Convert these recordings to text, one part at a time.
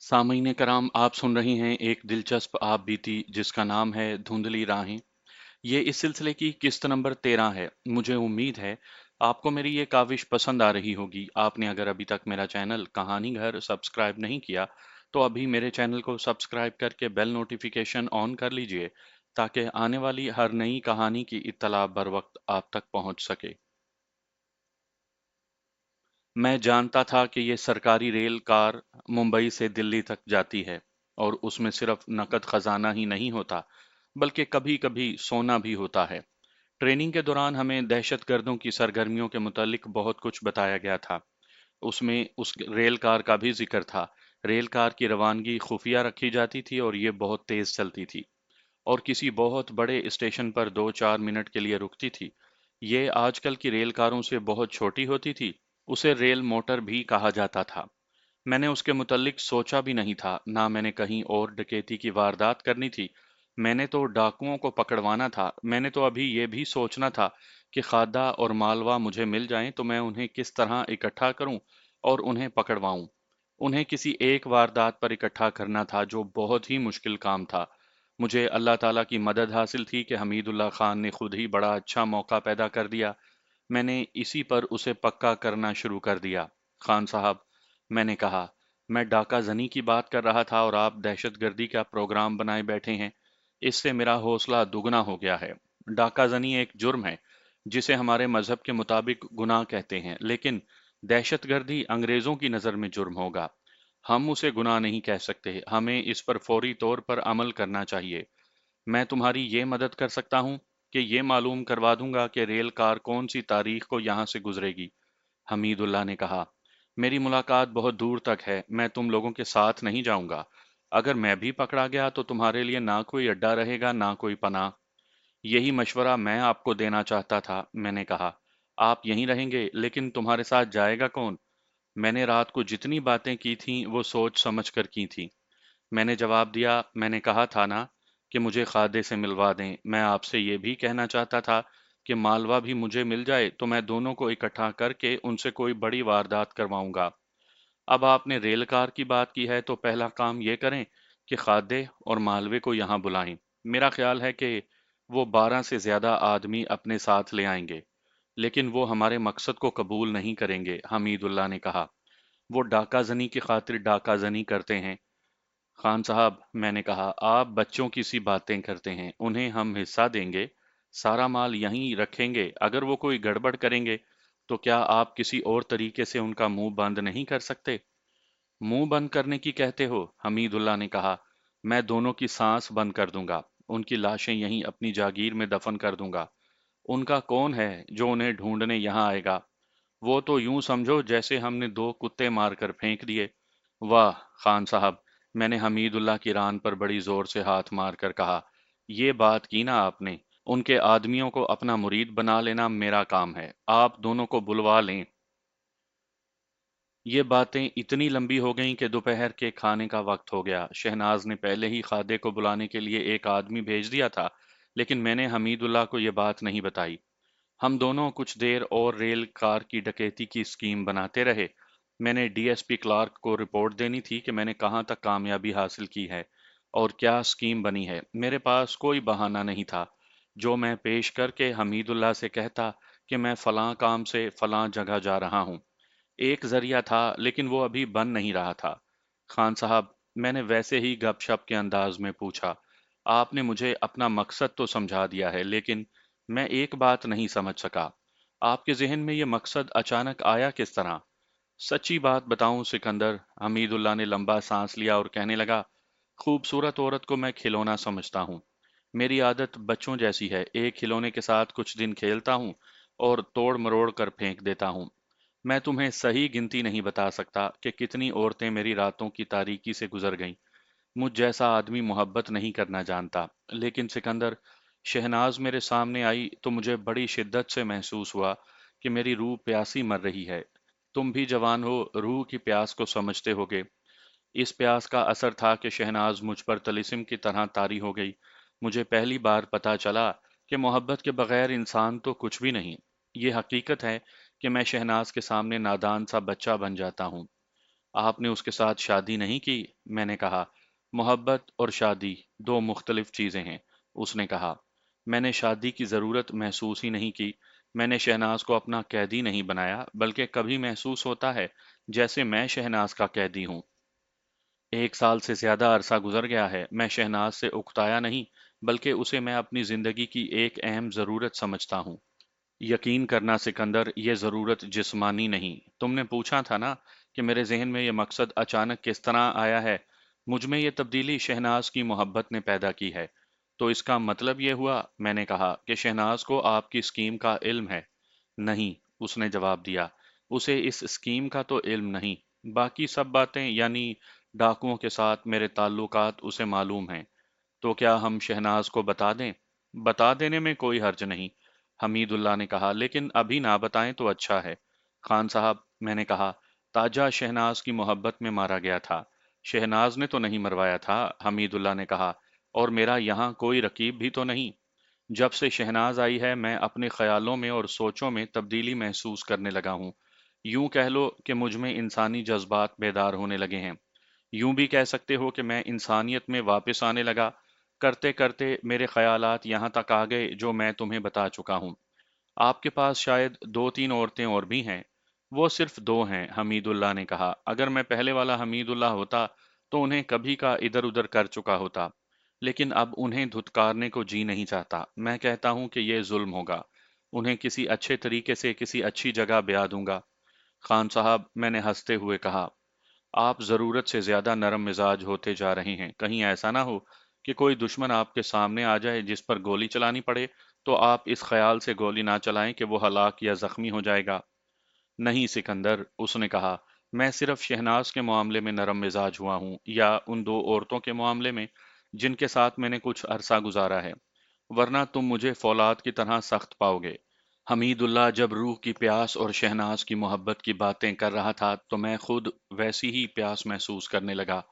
सामईन कराम, आप सुन रही हैं एक दिलचस्प आप बीती जिसका नाम है धुंधली राहें। ये इस सिलसिले की किस्त नंबर 13 है। मुझे उम्मीद है आपको मेरी ये काविश पसंद आ रही होगी। आपने अगर अभी तक मेरा चैनल कहानी घर सब्सक्राइब नहीं किया तो अभी मेरे चैनल को सब्सक्राइब करके बेल नोटिफिकेशन ऑन कर लीजिए ताकि आने वाली हर नई कहानी की इत्तला बर वक्त आप तक पहुंच सके। मैं जानता था कि ये सरकारी रेल कार मुंबई से दिल्ली तक जाती है और उसमें सिर्फ नकद खजाना ही नहीं होता बल्कि कभी-कभी सोना भी होता है। ट्रेनिंग के दौरान हमें दहशतगर्दों की सरगर्मियों के मुतालिक बहुत कुछ बताया गया था। उसमें उस रेल कार का भी जिक्र था। रेल कार की रवानगी खुफिया रखी जाती थी और ये बहुत तेज चलती थी और किसी बहुत बड़े स्टेशन पर 2-4 मिनट के लिए रुकती थी। ये आजकल की रेल कारों से बहुत छोटी होती थी। उसे रेल मोटर भी कहा जाता था। मैंने उसके मुतल्लिक सोचा भी नहीं था, ना मैंने कहीं और डकैती की वारदात करनी थी। मैंने तो डाकुओं को पकड़वाना था। मैंने तो अभी ये भी सोचना था कि खादा और मालवा मुझे मिल जाएं तो मैं उन्हें किस तरह इकट्ठा करूं और उन्हें पकड़वाऊं। उन्हें किसी एक वारदात पर इकट्ठा करना था जो बहुत ही मुश्किल काम था। मुझे अल्लाह ताला की मदद हासिल थी कि हमीदुल्लाह खान ने खुद ही बड़ा अच्छा मौका पैदा कर दिया। मैंने इसी पर उसे पक्का करना शुरू कर दिया। खान साहब, मैंने कहा, मैं डाका जनी की बात कर रहा था और आप दहशतगर्दी का प्रोग्राम बनाए बैठे हैं। इससे मेरा हौसला दुगना हो गया है। डाका जनी एक जुर्म है जिसे हमारे मजहब के मुताबिक गुनाह कहते हैं, लेकिन दहशतगर्दी अंग्रेजों की नज़र में जुर्म होगा। हम उसे गुनाह नहीं कह सकते। हमें इस पर फौरी तौर पर अमल करना चाहिए। मैं तुम्हारी ये मदद कर सकता हूँ कि ये मालूम करवा दूंगा कि रेल कार कौन सी तारीख को यहाँ से गुजरेगी। हमीदुल्लाह ने कहा, मेरी मुलाकात बहुत दूर तक है। मैं तुम लोगों के साथ नहीं जाऊंगा। अगर मैं भी पकड़ा गया तो तुम्हारे लिए ना कोई अड्डा रहेगा ना कोई पनाह। यही मशवरा मैं आपको देना चाहता था। मैंने कहा, आप यहीं रहेंगे, लेकिन तुम्हारे साथ जाएगा कौन? मैंने रात को जितनी बातें की थीं वो सोच समझ कर की थीं। मैंने जवाब दिया, मैंने कहा था ना कि मुझे खादे से मिलवा दें। मैं आपसे ये भी कहना चाहता था कि मालवा भी मुझे मिल जाए तो मैं दोनों को इकट्ठा करके उनसे कोई बड़ी वारदात करवाऊंगा। अब आपने रेल कार की बात की है तो पहला काम ये करें कि खादे और मालवे को यहाँ बुलाएं। मेरा ख्याल है कि वो 12 से ज्यादा आदमी अपने साथ ले आएंगे, लेकिन वो हमारे मकसद को कबूल नहीं करेंगे। हमीदुल्लाह ने कहा, वो डाका जनी की खातिर डाका जनी करते हैं। खान साहब, मैंने कहा, आप बच्चों की सी बातें करते हैं। उन्हें हम हिस्सा देंगे, सारा माल यहीं रखेंगे। अगर वो कोई गड़बड़ करेंगे तो क्या आप किसी और तरीके से उनका मुंह बंद नहीं कर सकते? मुंह बंद करने की कहते हो? हमीदुल्लाह ने कहा, मैं दोनों की सांस बंद कर दूंगा। उनकी लाशें यहीं अपनी जागीर में दफन कर दूंगा। उनका कौन है जो उन्हें ढूंढने यहाँ आएगा? वो तो यूं समझो जैसे हमने दो कुत्ते मारकर फेंक दिए। वाह खान साहब, मैंने हमीदुल्लाह की रान पर बड़ी जोर से हाथ मारकर कहा, ये बात की ना आपने। उनके आदमियों को अपना मुरीद बना लेना मेरा काम है। आप दोनों को बुलवा लें। ये बातें इतनी लंबी हो गईं कि दोपहर के खाने का वक्त हो गया। शहनाज ने पहले ही खादे को बुलाने के लिए एक आदमी भेज दिया था, लेकिन मैंने हमीदुल्लाह को ये बात नहीं बताई। हम दोनों कुछ देर और रेल कार की डकैती की स्कीम बनाते रहे। मैंने डीएसपी क्लार्क को रिपोर्ट देनी थी कि मैंने कहाँ तक कामयाबी हासिल की है और क्या स्कीम बनी है। मेरे पास कोई बहाना नहीं था जो मैं पेश करके हमीदुल्लाह से कहता कि मैं फलां काम से फलां जगह जा रहा हूँ। एक जरिया था, लेकिन वो अभी बन नहीं रहा था। खान साहब, मैंने वैसे ही गपशप के अंदाज में पूछा, आपने मुझे अपना मकसद तो समझा दिया है, लेकिन मैं एक बात नहीं समझ सका। आपके जहन में ये मकसद अचानक आया किस तरह? सच्ची बात बताऊं सिकंदर, हमीदुल्लाह ने लंबा सांस लिया और कहने लगा, खूबसूरत औरत को मैं खिलौना समझता हूँ। मेरी आदत बच्चों जैसी है। एक खिलौने के साथ कुछ दिन खेलता हूँ और तोड़ मरोड़ कर फेंक देता हूँ। मैं तुम्हें सही गिनती नहीं बता सकता कि कितनी औरतें मेरी रातों की तारीकी से गुजर गईं। मुझ जैसा आदमी मोहब्बत नहीं करना जानता। लेकिन सिकंदर, शहनाज मेरे सामने आई तो मुझे बड़ी शिद्दत से महसूस हुआ कि मेरी रूह प्यासी मर रही है। तुम भी जवान हो, रूह की प्यास को समझते होगे। इस प्यास का असर था कि शहनाज मुझ पर तलिस्म की तरह तारी हो गई। मुझे पहली बार पता चला कि मोहब्बत के बगैर इंसान तो कुछ भी नहीं। ये हकीकत है कि मैं शहनाज के सामने नादान सा बच्चा बन जाता हूँ। آپ نے उसके साथ शादी नहीं की? मैंने कहा, मोहब्बत और शादी दो मुख्तलिफ चीजें हैं। उसने कहा, मैंने शादी की जरूरत महसूस ही नहीं की। मैंने शहनाज को अपना कैदी नहीं बनाया, बल्कि कभी महसूस होता है जैसे मैं शहनाज का कैदी हूँ। 1 साल से ज्यादा अरसा गुजर गया है। मैं शहनाज से उकताया नहीं, बल्कि उसे मैं अपनी जिंदगी की एक अहम जरूरत समझता हूँ। यकीन करना सिकंदर, ये ज़रूरत जिस्मानी नहीं। तुमने पूछा था ना कि मेरे जहन में ये मकसद अचानक किस तरह आया है। मुझ में ये तब्दीली शहनाज की मोहब्बत ने पैदा की है। तो इसका मतलब ये हुआ, मैंने कहा, कि शहनाज को आपकी स्कीम का इल्म है? नहीं, उसने जवाब दिया, उसे इस स्कीम का तो इल्म नहीं। बाकी सब बातें, यानी डाकुओं के साथ मेरे ताल्लुकात, उसे मालूम हैं। तो क्या हम शहनाज को बता दें? बता देने में कोई हर्ज नहीं, हमीदुल्लाह ने कहा, लेकिन अभी ना बताएं तो अच्छा है। खान साहब, मैंने कहा, ताजा शहनाज की मोहब्बत में मारा गया था। शहनाज ने तो नहीं मरवाया था, हमीदुल्लाह ने कहा, और मेरा यहाँ कोई रकीब भी तो नहीं। जब से शहनाज आई है, मैं अपने ख्यालों में और सोचों में तब्दीली महसूस करने लगा हूँ। यूं कह लो कि मुझ में इंसानी जज्बात बेदार होने लगे हैं। यूं भी कह सकते हो कि मैं इंसानियत में वापस आने लगा। करते करते मेरे ख्यालात यहाँ तक आ गए जो मैं तुम्हें बता चुका हूँ। आपके पास शायद 2-3 औरतें और भी हैं। वो सिर्फ दो हैं, हमीदुल्लाह ने कहा। अगर मैं पहले वाला हमीदुल्लाह होता तो उन्हें कभी का इधर उधर कर चुका होता। लेकिन अब उन्हें धुतकारने को जी नहीं चाहता। मैं कहता हूँ कि ये जुल्म होगा। उन्हें किसी अच्छे तरीके से किसी अच्छी जगह ब्याह दूंगा। खान साहब, मैंने हंसते हुए कहा, आप जरूरत से ज्यादा नरम मिजाज होते जा रहे हैं। कहीं ऐसा ना हो कि कोई दुश्मन आपके सामने आ जाए जिस पर गोली चलानी पड़े, तो आप इस ख्याल से गोली ना चलाएं कि वो हलाक या जख्मी हो जाएगा। नहीं सिकंदर, उसने कहा, मैं सिर्फ शहनाज के मामले में नरम मिजाज हुआ हूं, या उन दो औरतों के मामले में जिनके साथ मैंने कुछ अरसा गुजारा है। वरना तुम मुझे फौलाद की तरह सख्त पाओगे। हमीदुल्लाह जब रूह की प्यास और शहनाज की मोहब्बत की बातें कर रहा था, तो मैं खुद वैसी ही प्यास महसूस करने लगा।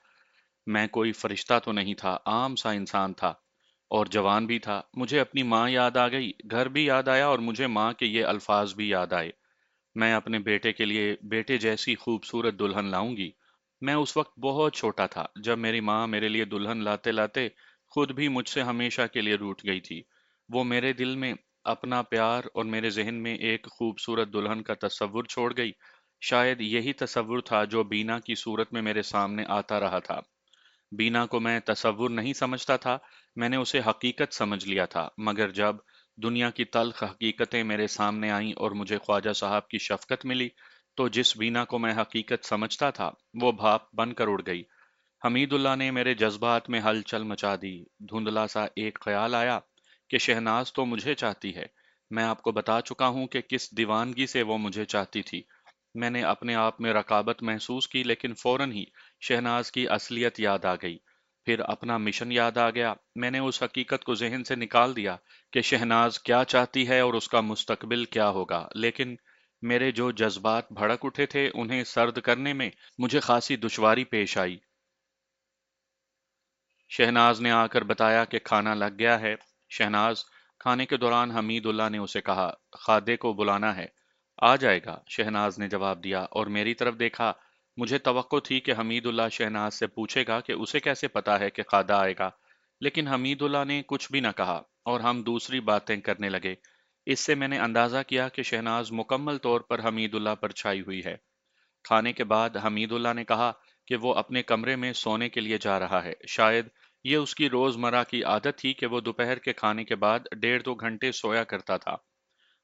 मैं कोई फरिश्ता तो नहीं था, आम सा इंसान था, और जवान भी था। मुझे अपनी माँ याद आ गई, घर भी याद आया, और मुझे माँ के ये अल्फाज भी याद आए, मैं अपने बेटे के लिए बेटे जैसी खूबसूरत दुल्हन लाऊंगी। मैं उस वक्त बहुत छोटा था जब मेरी माँ मेरे लिए दुल्हन लाते लाते खुद भी मुझसे हमेशा के लिए रूठ गई थी। वो मेरे दिल में अपना प्यार और मेरे जहन में एक खूबसूरत दुल्हन का तस्वुर छोड़ गई। शायद यही तस्वुर था जो बीना की सूरत में मेरे सामने आता रहा था। बीना को मैं तसव्वुर नहीं समझता था, मैंने उसे हकीकत समझ लिया था। मगर जब दुनिया की तल्ख हकीकतें मेरे सामने आईं और मुझे ख्वाजा साहब की शफकत मिली, तो जिस बीना को मैं हकीकत समझता था, वो भाप बनकर उड़ गई। हमीदुल्लाह ने मेरे जज्बात में हलचल मचा दी। धुंधला सा एक ख्याल आया कि शहनाज तो मुझे चाहती है। मैं आपको बता चुका हूं कि किस दीवानगी से वो मुझे चाहती थी। मैंने अपने आप में रकाबत महसूस की, लेकिन फौरन ही शहनाज की असलियत याद आ गई। फिर अपना मिशन याद आ गया। मैंने उस हकीकत को जहन से निकाल दिया कि शहनाज क्या चाहती है और उसका मुस्तकबिल क्या होगा। लेकिन मेरे जो जज्बात भड़क उठे थे, उन्हें सर्द करने में मुझे खासी दुश्वारी पेश आई। शहनाज ने आकर बताया कि खाना लग गया है। शहनाज, खाने के दौरान हमीदुल्लाह ने उसे कहा, खादे को बुलाना है। आ जाएगा, शहनाज ने जवाब दिया और मेरी तरफ देखा। मुझे तवक्को थी कि हमीदुल्लाह शहनाज से पूछेगा कि उसे कैसे पता है कि खादा आएगा। लेकिन हमीदुल्लाह ने कुछ भी न कहा और हम दूसरी बातें करने लगे। इससे मैंने अंदाजा किया कि शहनाज मुकम्मल तौर पर हमीदुल्लाह पर छाई हुई है। खाने के बाद हमीदुल्लाह ने कहा कि वो अपने कमरे में सोने के लिए जा रहा है। शायद ये उसकी रोजमर्रा की आदत थी कि वो दोपहर के खाने के बाद 1.5-2 घंटे सोया करता था।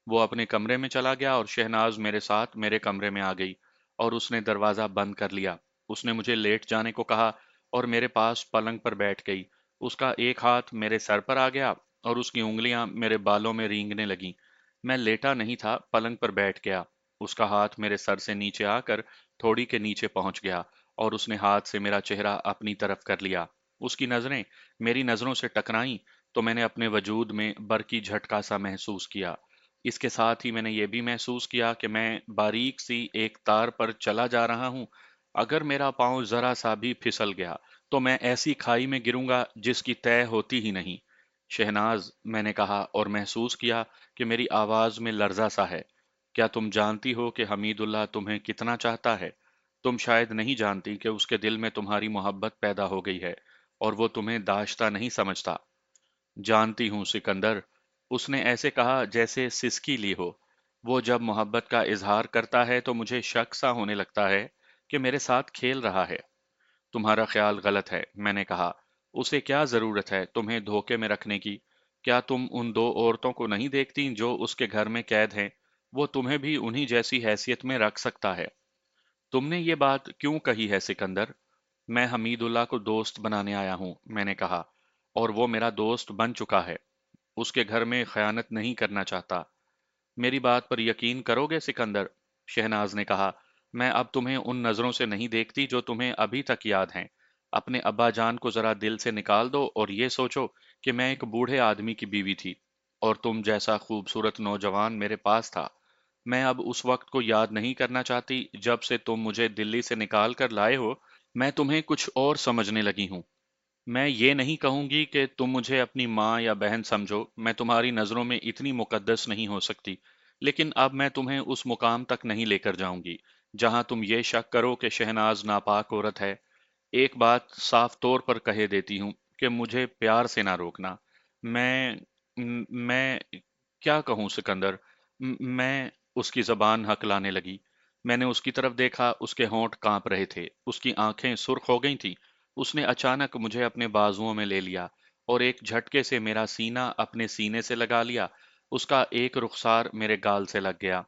वो अपने कमरे में चला गया और शहनाज मेरे साथ मेरे कमरे में आ गई और उसने दरवाजा बंद कर लिया। उसने मुझे लेट जाने को कहा और मेरे पास पलंग पर बैठ गई। उसका एक हाथ मेरे सर पर आ गया और उसकी उंगलियां मेरे बालों में रेंगने लगीं। मैं लेटा नहीं था, पलंग पर बैठ गया। उसका हाथ मेरे सर से नीचे आकर थोड़ी के नीचे पहुंच गया और उसने हाथ से मेरा चेहरा अपनी तरफ कर लिया। उसकी नजरें मेरी नजरों से टकराईं तो मैंने अपने वजूद में बरकी झटका सा महसूस किया। इसके साथ ही मैंने ये भी महसूस किया कि मैं बारीक सी एक तार पर चला जा रहा हूं। अगर मेरा पांव जरा सा भी फिसल गया तो मैं ऐसी खाई में गिरूंगा जिसकी तय होती ही नहीं। शहनाज, मैंने कहा और महसूस किया कि मेरी आवाज में लर्जा सा है। क्या तुम जानती हो कि हमीदुल्लाह तुम्हें कितना चाहता है? तुम शायद नहीं जानती कि उसके दिल में तुम्हारी मोहब्बत पैदा हो गई है और वो तुम्हें दाश्ता नहीं समझता। जानती हूँ सिकंदर, उसने ऐसे कहा जैसे सिसकी ली हो। वो जब मोहब्बत का इजहार करता है तो मुझे शक सा होने लगता है कि मेरे साथ खेल रहा है। तुम्हारा ख्याल गलत है, मैंने कहा। उसे क्या जरूरत है तुम्हें धोखे में रखने की? क्या तुम उन दो औरतों को नहीं देखती जो उसके घर में कैद हैं? वो तुम्हें भी उन्हीं जैसी हैसियत में रख सकता है। तुमने ये बात क्यों कही है सिकंदर? मैं हमीदुल्लाह को दोस्त बनाने आया हूं, मैंने कहा, और वो मेरा दोस्त बन चुका है। उसके घर में खयानत नहीं करना चाहता। मेरी बात पर यकीन करोगे सिकंदर? शहनाज ने कहा, मैं अब तुम्हें उन नजरों से नहीं देखती जो तुम्हें अभी तक याद हैं। अपने अब्बा जान को जरा दिल से निकाल दो और ये सोचो कि मैं एक बूढ़े आदमी की बीवी थी और तुम जैसा खूबसूरत नौजवान मेरे पास था। मैं अब उस वक्त को याद नहीं करना चाहती जब से तुम मुझे दिल्ली से निकाल कर लाए हो। मैं तुम्हें कुछ और समझने लगी हूँ। मैं ये नहीं कहूंगी कि तुम मुझे अपनी माँ या बहन समझो, मैं तुम्हारी नज़रों में इतनी मुकद्दस नहीं हो सकती, लेकिन अब मैं तुम्हें उस मुकाम तक नहीं लेकर जाऊंगी जहां तुम ये शक करो कि शहनाज नापाक औरत है। एक बात साफ तौर पर कहे देती हूँ कि मुझे प्यार से ना रोकना। मैं मैं क्या कहूँ सिकंदर? मैं उसकी जबान हकलाने लगी। मैंने उसकी तरफ देखा, उसके होंठ कांप रहे थे, उसकी आंखें सुर्ख हो गई थीं। उसने अचानक मुझे अपने बाजुओं में ले लिया और एक झटके से मेरा सीना अपने सीने से लगा लिया। उसका एक रुखसार मेरे गाल से लग गया।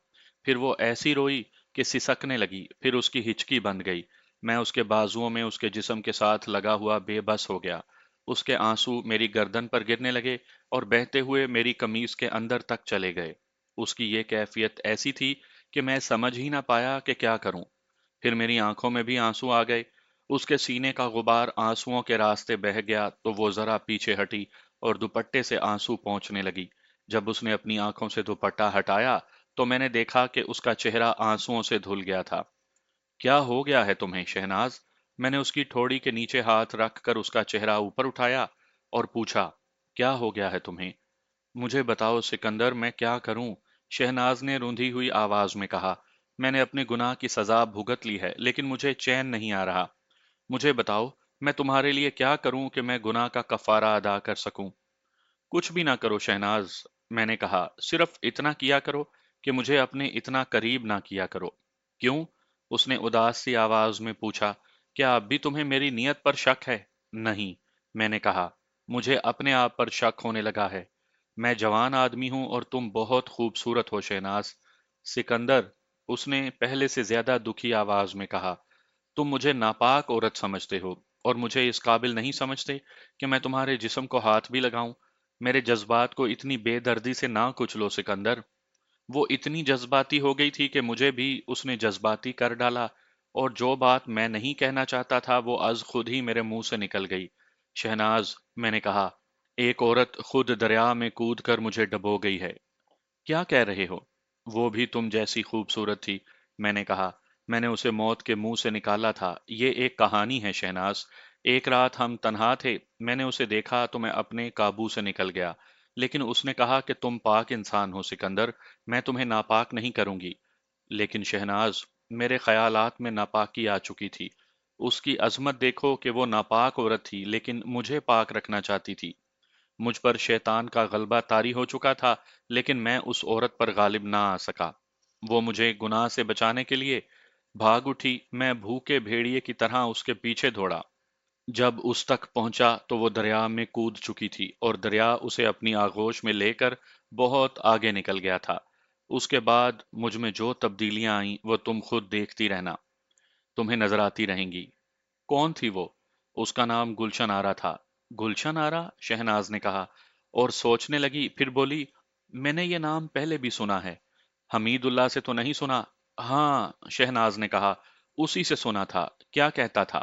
फिर वो ऐसी रोई कि सिसकने लगी, फिर उसकी हिचकी बंद गई। मैं उसके बाजुओं में उसके जिस्म के साथ लगा हुआ बेबस हो गया। उसके आंसू मेरी गर्दन पर गिरने लगे और बहते हुए मेरी कमीज के अंदर तक चले गए। उसकी ये कैफियत ऐसी थी कि मैं समझ ही ना पाया कि क्या करूं। फिर मेरी आंखों में भी आंसू आ गए। उसके सीने का गुबार आंसुओं के रास्ते बह गया तो वो जरा पीछे हटी और दुपट्टे से आंसू पोंछने लगी। जब उसने अपनी आंखों से दुपट्टा हटाया तो मैंने देखा कि उसका चेहरा आंसुओं से धुल गया था। क्या हो गया है तुम्हें शहनाज? मैंने उसकी ठोड़ी के नीचे हाथ रखकर उसका चेहरा ऊपर उठाया और पूछा, क्या हो गया है तुम्हें? मुझे बताओ सिकंदर, मैं क्या करूं? शहनाज ने रूंधी हुई आवाज में कहा। मैंने अपने गुनाह की सजा भुगत ली है, लेकिन मुझे चैन नहीं आ रहा। मुझे बताओ, मैं तुम्हारे लिए क्या करूं कि मैं गुनाह का कफारा अदा कर सकूं? कुछ भी ना करो शहनाज, मैंने कहा, सिर्फ इतना किया करो कि मुझे अपने इतना करीब ना किया करो। क्यों? उसने उदास सी आवाज में पूछा। क्या अब भी तुम्हें मेरी नीयत पर शक है? नहीं, मैंने कहा, मुझे अपने आप पर शक होने लगा है। मैं जवान आदमी हूं और तुम बहुत खूबसूरत हो शहनाज। सिकंदर, उसने पहले से ज्यादा दुखी आवाज में कहा, तुम मुझे नापाक औरत समझते हो और मुझे इस काबिल नहीं समझते कि मैं तुम्हारे जिस्म को हाथ भी लगाऊं। मेरे जज्बात को इतनी बेदर्दी से ना कुचलो सिकंदर। वो इतनी जज्बाती हो गई थी कि मुझे भी उसने जज्बाती कर डाला, और जो बात मैं नहीं कहना चाहता था वो आज खुद ही मेरे मुंह से निकल गई। शहनाज, मैंने कहा, एक औरत खुद दरिया में कूद कर मुझे डबो गई है। क्या कह रहे हो? वो भी तुम जैसी खूबसूरत थी, मैंने कहा। मैंने उसे मौत के मुंह से निकाला था। ये एक कहानी है शहनाज। एक रात हम तन्हा थे। मैंने उसे देखा तो मैं अपने काबू से निकल गया। लेकिन उसने कहा कि तुम पाक इंसान हो सिकंदर, मैं तुम्हें नापाक नहीं करूंगी। लेकिन शहनाज, मेरे ख्यालात में नापाकी आ चुकी थी। उसकी अजमत देखो कि वो नापाक औरत थी लेकिन मुझे पाक रखना चाहती थी। मुझ पर शैतान का गलबा तारी हो चुका था, लेकिन मैं उस औरत पर गालिब ना आ सका। वो मुझे गुनाह से बचाने के लिए भाग उठी। मैं भूखे भेड़िए की तरह उसके पीछे दौड़ा। जब उस तक पहुंचा तो वो दरिया में कूद चुकी थी और दरिया उसे अपनी आगोश में लेकर बहुत आगे निकल गया था। उसके बाद मुझ में जो तब्दीलियां आईं वो तुम खुद देखती रहना, तुम्हें नजर आती रहेंगी। कौन थी वो? उसका नाम गुलशन आरा था। गुलशन आरा? शहनाज ने कहा और सोचने लगी, फिर बोली, मैंने ये नाम पहले भी सुना है। हमीदुल्लाह से तो नहीं सुना? हाँ, शहनाज ने कहा, उसी से सुना था। क्या कहता था?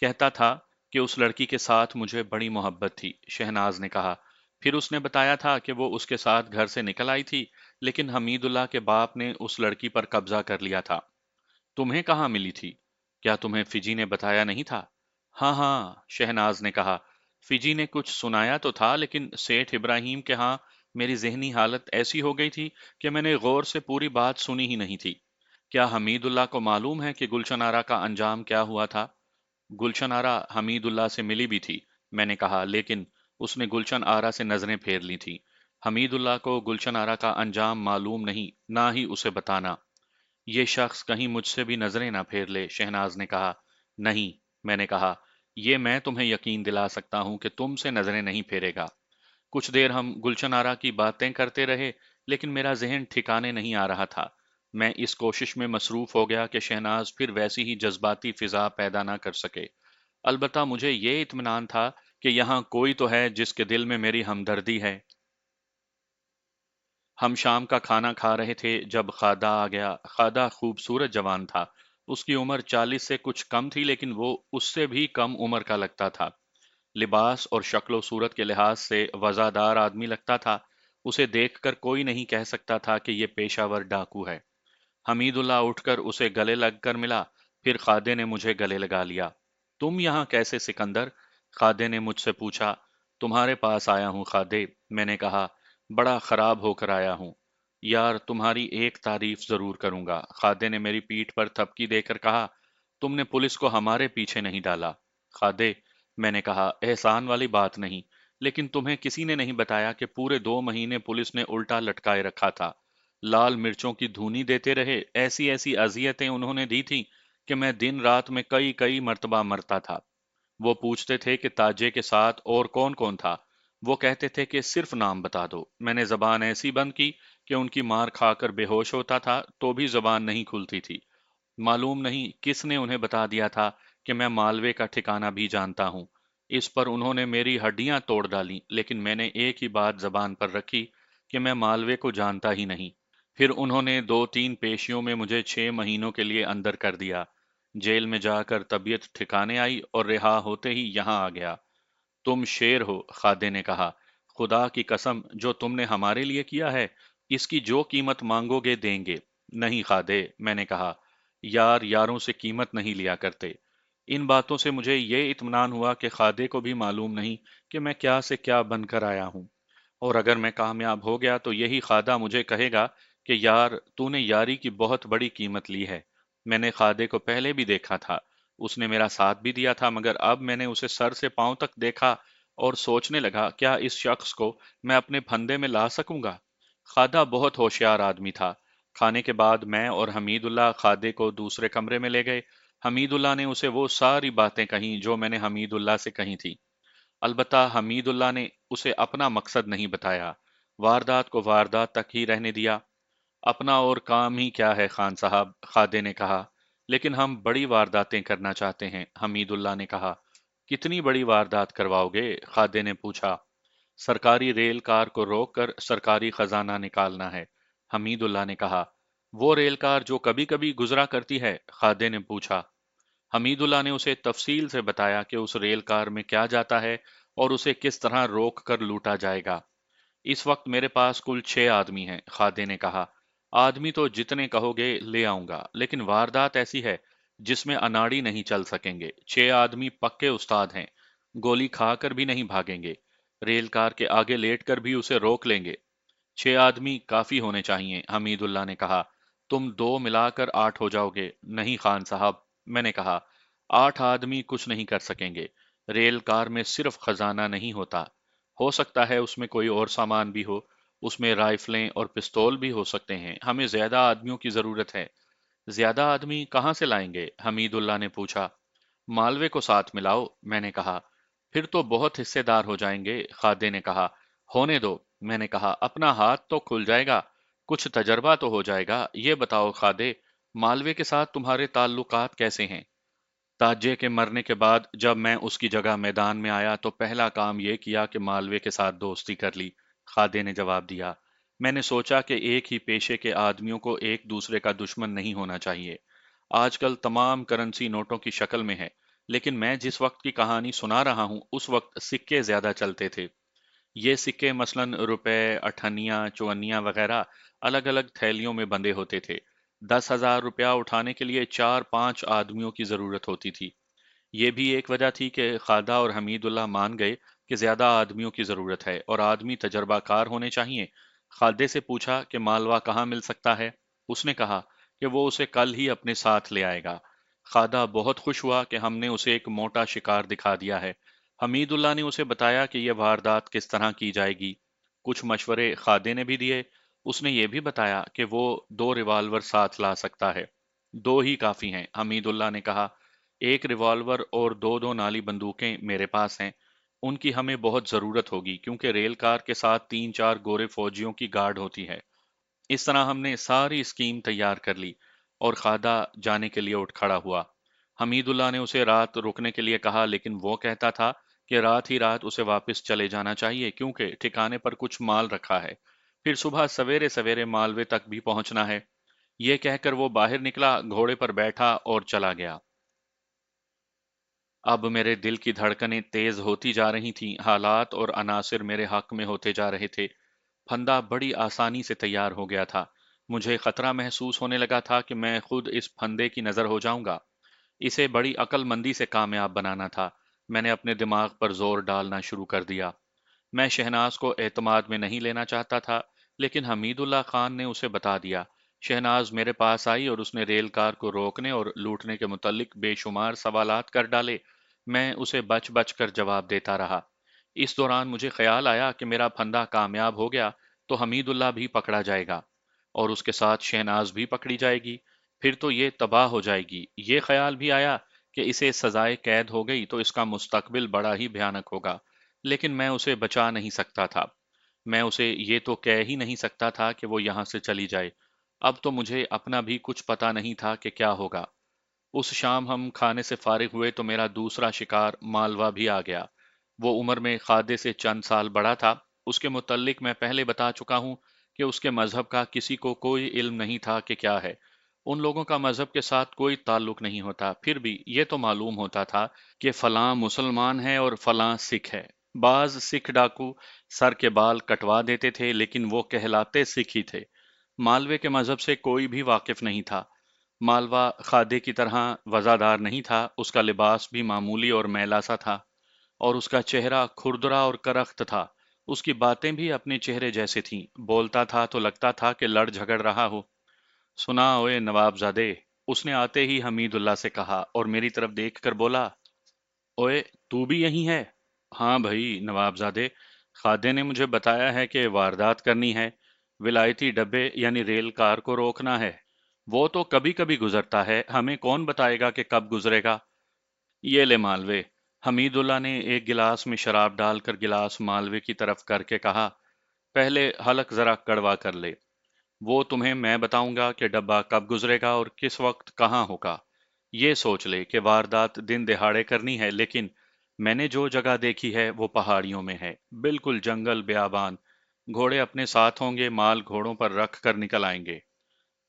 कहता था कि उस लड़की के साथ मुझे बड़ी मोहब्बत थी, शहनाज ने कहा। फिर उसने बताया था कि वो उसके साथ घर से निकल आई थी, लेकिन हमीदुल्लाह के बाप ने उस लड़की पर कब्जा कर लिया था। तुम्हें कहाँ मिली थी? क्या तुम्हें फिजी ने बताया नहीं था? हाँ हाँ, शहनाज ने कहा, फिजी ने कुछ सुनाया तो था, लेकिन सेठ इब्राहिम के यहाँ मेरी जहनी हालत ऐसी हो गई थी कि मैंने गौर से पूरी बात सुनी ही नहीं थी। क्या हमीदुल्लाह को मालूम है कि गुलशन आरा का अंजाम क्या हुआ था? गुलशन आरा हमीदुल्लाह से मिली भी थी, मैंने कहा, लेकिन उसने गुलशन आरा से नजरें फेर ली थी। हमीदुल्लाह को गुलशन आरा का अंजाम मालूम नहीं, ना ही उसे बताना। ये शख्स कहीं मुझसे भी नजरें ना फेर ले, शहनाज ने कहा। नहीं, मैंने कहा, ये मैं तुम्हें यकीन दिला सकता हूं कि तुमसे नजरें नहीं फेरेगा। कुछ देर हम गुलशन आरा की बातें करते रहे, लेकिन मेरा जहन ठिकाने नहीं आ रहा था। मैं इस कोशिश में मसरूफ हो गया कि शहनाज फिर वैसी ही जज्बाती फिजा पैदा ना कर सके। अलबत्ता मुझे ये इत्मीनान था कि यहाँ कोई तो है जिसके दिल में मेरी हमदर्दी है। हम शाम का खाना खा रहे थे जब खादा आ गया। खादा खूबसूरत जवान था। उसकी उम्र 40 से कुछ कम थी, लेकिन वो उससे भी कम उम्र का लगता था। लिबास और शक्लो सूरत के लिहाज से वज़ादार आदमी लगता था। उसे देखकर कोई नहीं कह सकता था कि ये पेशावर डाकू है। हमीदुल्लाह उठकर उसे गले लगकर मिला, फिर खादे ने मुझे गले लगा लिया। तुम यहाँ कैसे सिकंदर? खादे ने मुझसे पूछा। तुम्हारे पास आया हूँ खादे, मैंने कहा। बड़ा खराब होकर आया हूँ। यार, तुम्हारी एक तारीफ जरूर करूंगा, खादे ने मेरी पीठ पर थपकी देकर कहा। तुमने पुलिस को हमारे पीछे नहीं डाला। खादे, मैंने कहा, एहसान वाली बात नहीं, लेकिन तुम्हें किसी ने नहीं बताया कि पूरे 2 महीने पुलिस ने उल्टा लटकाए रखा था। लाल मिर्चों की धूनी देते रहे, ऐसी ऐसी अजियतें उन्होंने दी थी कि मैं दिन रात में कई कई मर्तबा मरता था। वो पूछते थे कि ताजे के साथ और कौन कौन था। वो कहते थे कि सिर्फ नाम बता दो। मैंने जबान ऐसी बंद की कि उनकी मार खाकर बेहोश होता था तो भी जबान नहीं खुलती थी। मालूम नहीं किसने उन्हें बता दिया था कि मैं मालवे का ठिकाना भी जानता हूँ। इस पर उन्होंने मेरी हड्डियां तोड़ डाली, लेकिन मैंने एक ही बात जबान पर रखी कि मैं मालवे को जानता ही नहीं। फिर उन्होंने 2-3 पेशियों में मुझे 6 महीनों के लिए अंदर कर दिया। जेल में जाकर तबीयत ठिकाने आई और रिहा होते ही यहाँ आ गया। तुम शेर हो, खादे ने कहा। खुदा की कसम, जो तुमने हमारे लिए किया है, इसकी जो कीमत मांगोगे देंगे। नहीं खादे, मैंने कहा, यार यारों से कीमत नहीं लिया करते। इन बातों से मुझे ये इत्मीनान हुआ कि खादे को भी मालूम नहीं कि मैं क्या से क्या बनकर आया हूँ। और अगर मैं कामयाब हो गया तो यही खादा मुझे कहेगा कि यार, तूने यारी की बहुत बड़ी कीमत ली है। मैंने खादे को पहले भी देखा था। उसने मेरा साथ भी दिया था, मगर अब मैंने उसे सर से पांव तक देखा और सोचने लगा, क्या इस शख्स को मैं अपने फंदे में ला सकूंगा? खादा बहुत होशियार आदमी था। खाने के बाद मैं और हमीदुल्लाह खादे को दूसरे कमरे में ले गए। हमीदुल्लाह ने उसे वो सारी बातें कहीं जो मैंने हमीदुल्लाह से कही थी। अलबत्ता हमीदुल्लाह ने उसे अपना मकसद नहीं बताया। वारदात को वारदात तक ही रहने दिया। अपना और काम ही क्या है खान साहब, खादे ने कहा। लेकिन हम बड़ी वारदातें करना चाहते हैं, हमीदुल्लाह ने कहा। कितनी बड़ी वारदात करवाओगे? खादे ने पूछा। सरकारी रेल कार को रोककर सरकारी खजाना निकालना है, हमीदुल्लाह ने कहा। वो रेल कार जो कभी कभी गुजरा करती है? खादे ने पूछा। हमीदुल्लाह ने उसे तफसील से बताया कि उस रेल कार में क्या जाता है और उसे किस तरह रोक कर लूटा जाएगा। इस वक्त मेरे पास कुल 6 आदमी हैं, खादे ने कहा। आदमी तो जितने कहोगे ले आऊंगा, लेकिन वारदात ऐसी है जिसमें अनाड़ी नहीं चल सकेंगे। 6 आदमी पक्के उस्ताद हैं, गोली खाकर भी नहीं भागेंगे। रेल कार के आगे लेटकर भी उसे रोक लेंगे। 6 आदमी काफी होने चाहिए, हमीदुल्लाह ने कहा। तुम दो मिलाकर 8 हो जाओगे। नहीं खान साहब, मैंने कहा, 8 आदमी कुछ नहीं कर सकेंगे। रेल कार में सिर्फ खजाना नहीं होता, हो सकता है उसमें कोई और सामान भी हो। उसमें राइफलें और पिस्तौल भी हो सकते हैं। हमें ज्यादा आदमियों की जरूरत है। ज्यादा आदमी कहाँ से लाएंगे? हमीदुल्लाह ने पूछा। मालवे को साथ मिलाओ, मैंने कहा। फिर तो बहुत हिस्सेदार हो जाएंगे, खादे ने कहा। होने दो, मैंने कहा, अपना हाथ तो खुल जाएगा, कुछ तजर्बा तो हो जाएगा। ये बताओ खादे, मालवे के साथ तुम्हारे ताल्लुकात कैसे हैं? ताजे के मरने के बाद जब मैं उसकी जगह मैदान में आया तो पहला काम ये किया कि मालवे के साथ दोस्ती कर ली, खादे ने जवाब दिया। मैंने सोचा कि एक ही पेशे के आदमियों को एक दूसरे का दुश्मन नहीं होना चाहिए। आजकल तमाम करेंसी नोटों की शक्ल में है, लेकिन मैं जिस वक्त की कहानी सुना रहा हूँ उस वक्त सिक्के ज्यादा चलते थे। ये सिक्के मसलन रुपए, अठन्नियां, चौन्नियां वगैरह अलग अलग थैलियों में बंधे होते थे। 10,000 रुपया उठाने के लिए 4-5 आदमियों की जरूरत होती थी। ये भी एक वजह थी कि खादा और हमीदुल्लाह मान गए कि ज्यादा आदमियों की जरूरत है और आदमी तजर्बाकार होने चाहिए। खादे से पूछा कि मालवा कहाँ मिल सकता है। उसने कहा کہ وہ اسے کل ہی اپنے ساتھ لے آئے گا۔ خادہ بہت خوش ہوا کہ ہم نے اسے ایک موٹا شکار دکھا دیا ہے۔ حمید اللہ نے اسے بتایا کہ یہ واردات کس طرح کی جائے گی۔ کچھ مشورے خادے نے بھی دیے۔ اس نے یہ بھی بتایا کہ وہ 2 ریوالور ساتھ لا سکتا ہے۔ 2 ہی کافی ہیں، حمید اللہ نے کہا۔ ایک ریوالور اور 2 نالی بندوقیں میرے پاس ہیں۔ ان کی ہمیں بہت ضرورت ہوگی کیونکہ ریل کار کے ساتھ 3 4 گورے فوجیوں کی گارڈ ہوتی ہے۔ اس طرح ہم نے ساری اسکیم تیار کر لی اور خادہ جانے کے لیے اٹھ کھڑا ہوا۔ حمید اللہ نے اسے رات رکنے کے لیے کہا لیکن وہ کہتا تھا کہ رات ہی رات اسے واپس چلے جانا چاہیے کیونکہ ٹھکانے پر کچھ مال رکھا ہے، پھر صبح سویرے سویرے مالوے تک بھی پہنچنا ہے۔ یہ کہہ کر وہ باہر نکلا، گھوڑے پر بیٹھا اور چلا گیا۔ اب میرے دل کی دھڑکنیں تیز ہوتی جا رہی تھیں، حالات اور عناصر میرے حق میں ہوتے جا رہے تھے۔ پھندا بڑی آسانی سے تیار ہو گیا تھا۔ مجھے خطرہ محسوس ہونے لگا تھا کہ میں خود اس پھندے کی نظر ہو جاؤں گا۔ اسے بڑی عقل مندی سے کامیاب بنانا تھا۔ میں نے اپنے دماغ پر زور ڈالنا شروع کر دیا۔ میں شہناز کو اعتماد میں نہیں لینا چاہتا تھا، لیکن حمید اللہ خان نے اسے بتا دیا۔ شہناز میرے پاس آئی اور اس نے ریل کار کو روکنے اور لوٹنے کے متعلق بے شمار سوالات کر ڈالے۔ میں اسے بچ بچ کر جواب دیتا رہا۔ اس دوران مجھے خیال آیا کہ میرا پھندا کامیاب ہو گیا تو حمید اللہ بھی پکڑا جائے گا اور اس کے ساتھ شہناز بھی پکڑی جائے گی، پھر تو یہ تباہ ہو جائے گی۔ یہ خیال بھی آیا کہ اسے سزائے قید ہو گئی تو اس کا مستقبل بڑا ہی بھیانک ہوگا، لیکن میں اسے بچا نہیں سکتا تھا۔ میں اسے یہ تو کہہ ہی نہیں سکتا تھا کہ وہ یہاں سے چلی جائے۔ اب تو مجھے اپنا بھی کچھ پتا نہیں تھا کہ کیا ہوگا۔ اس شام ہم کھانے سے فارغ ہوئے تو میرا دوسرا شکار مالوا بھی آ گیا۔ وہ عمر میں خادے سے چند سال بڑا تھا۔ اس کے متعلق میں پہلے بتا چکا ہوں کہ اس کے مذہب کا کسی کو کوئی علم نہیں تھا کہ کیا ہے۔ ان لوگوں کا مذہب کے ساتھ کوئی تعلق نہیں ہوتا، پھر بھی یہ تو معلوم ہوتا تھا کہ فلاں مسلمان ہے اور فلاں سکھ ہے۔ بعض سکھ ڈاکو سر کے بال کٹوا دیتے تھے لیکن وہ کہلاتے سکھ ہی تھے۔ مالوے کے مذہب سے کوئی بھی واقف نہیں تھا۔ مالوا خادے کی طرح وزادار نہیں تھا، اس کا لباس بھی معمولی اور میلا سا تھا، اور اس کا چہرہ کھردرا اور کرخت تھا۔ اس کی باتیں بھی اپنے چہرے جیسے تھیں، بولتا تھا تو لگتا تھا کہ لڑ جھگڑ رہا ہو۔ سنا اوئے نواب زادے، اس نے آتے ہی حمید اللہ سے کہا اور میری طرف دیکھ کر بولا، اوئے تو بھی یہیں ہے؟ ہاں بھائی نواب زادے، خادے نے مجھے بتایا ہے کہ واردات کرنی ہے، ولایتی ڈبے یعنی ریل کار کو روکنا ہے۔ وہ تو کبھی کبھی گزرتا ہے، ہمیں کون بتائے گا کہ کب گزرے گا؟ یہ لے مالوے۔ حمید اللہ نے ایک گلاس میں شراب ڈال کر گلاس مالوے کی طرف کر کے کہا، پہلے حلق ذرا کڑوا کر لے۔ وہ تمہیں میں بتاؤں گا کہ ڈبہ کب گزرے گا اور کس وقت کہاں ہوگا۔ یہ سوچ لے کہ واردات دن دہاڑے کرنی ہے، لیکن میں نے جو جگہ دیکھی ہے وہ پہاڑیوں میں ہے، بالکل جنگل بیابان۔ گھوڑے اپنے ساتھ ہوں گے، مال گھوڑوں پر رکھ کر نکل آئیں گے۔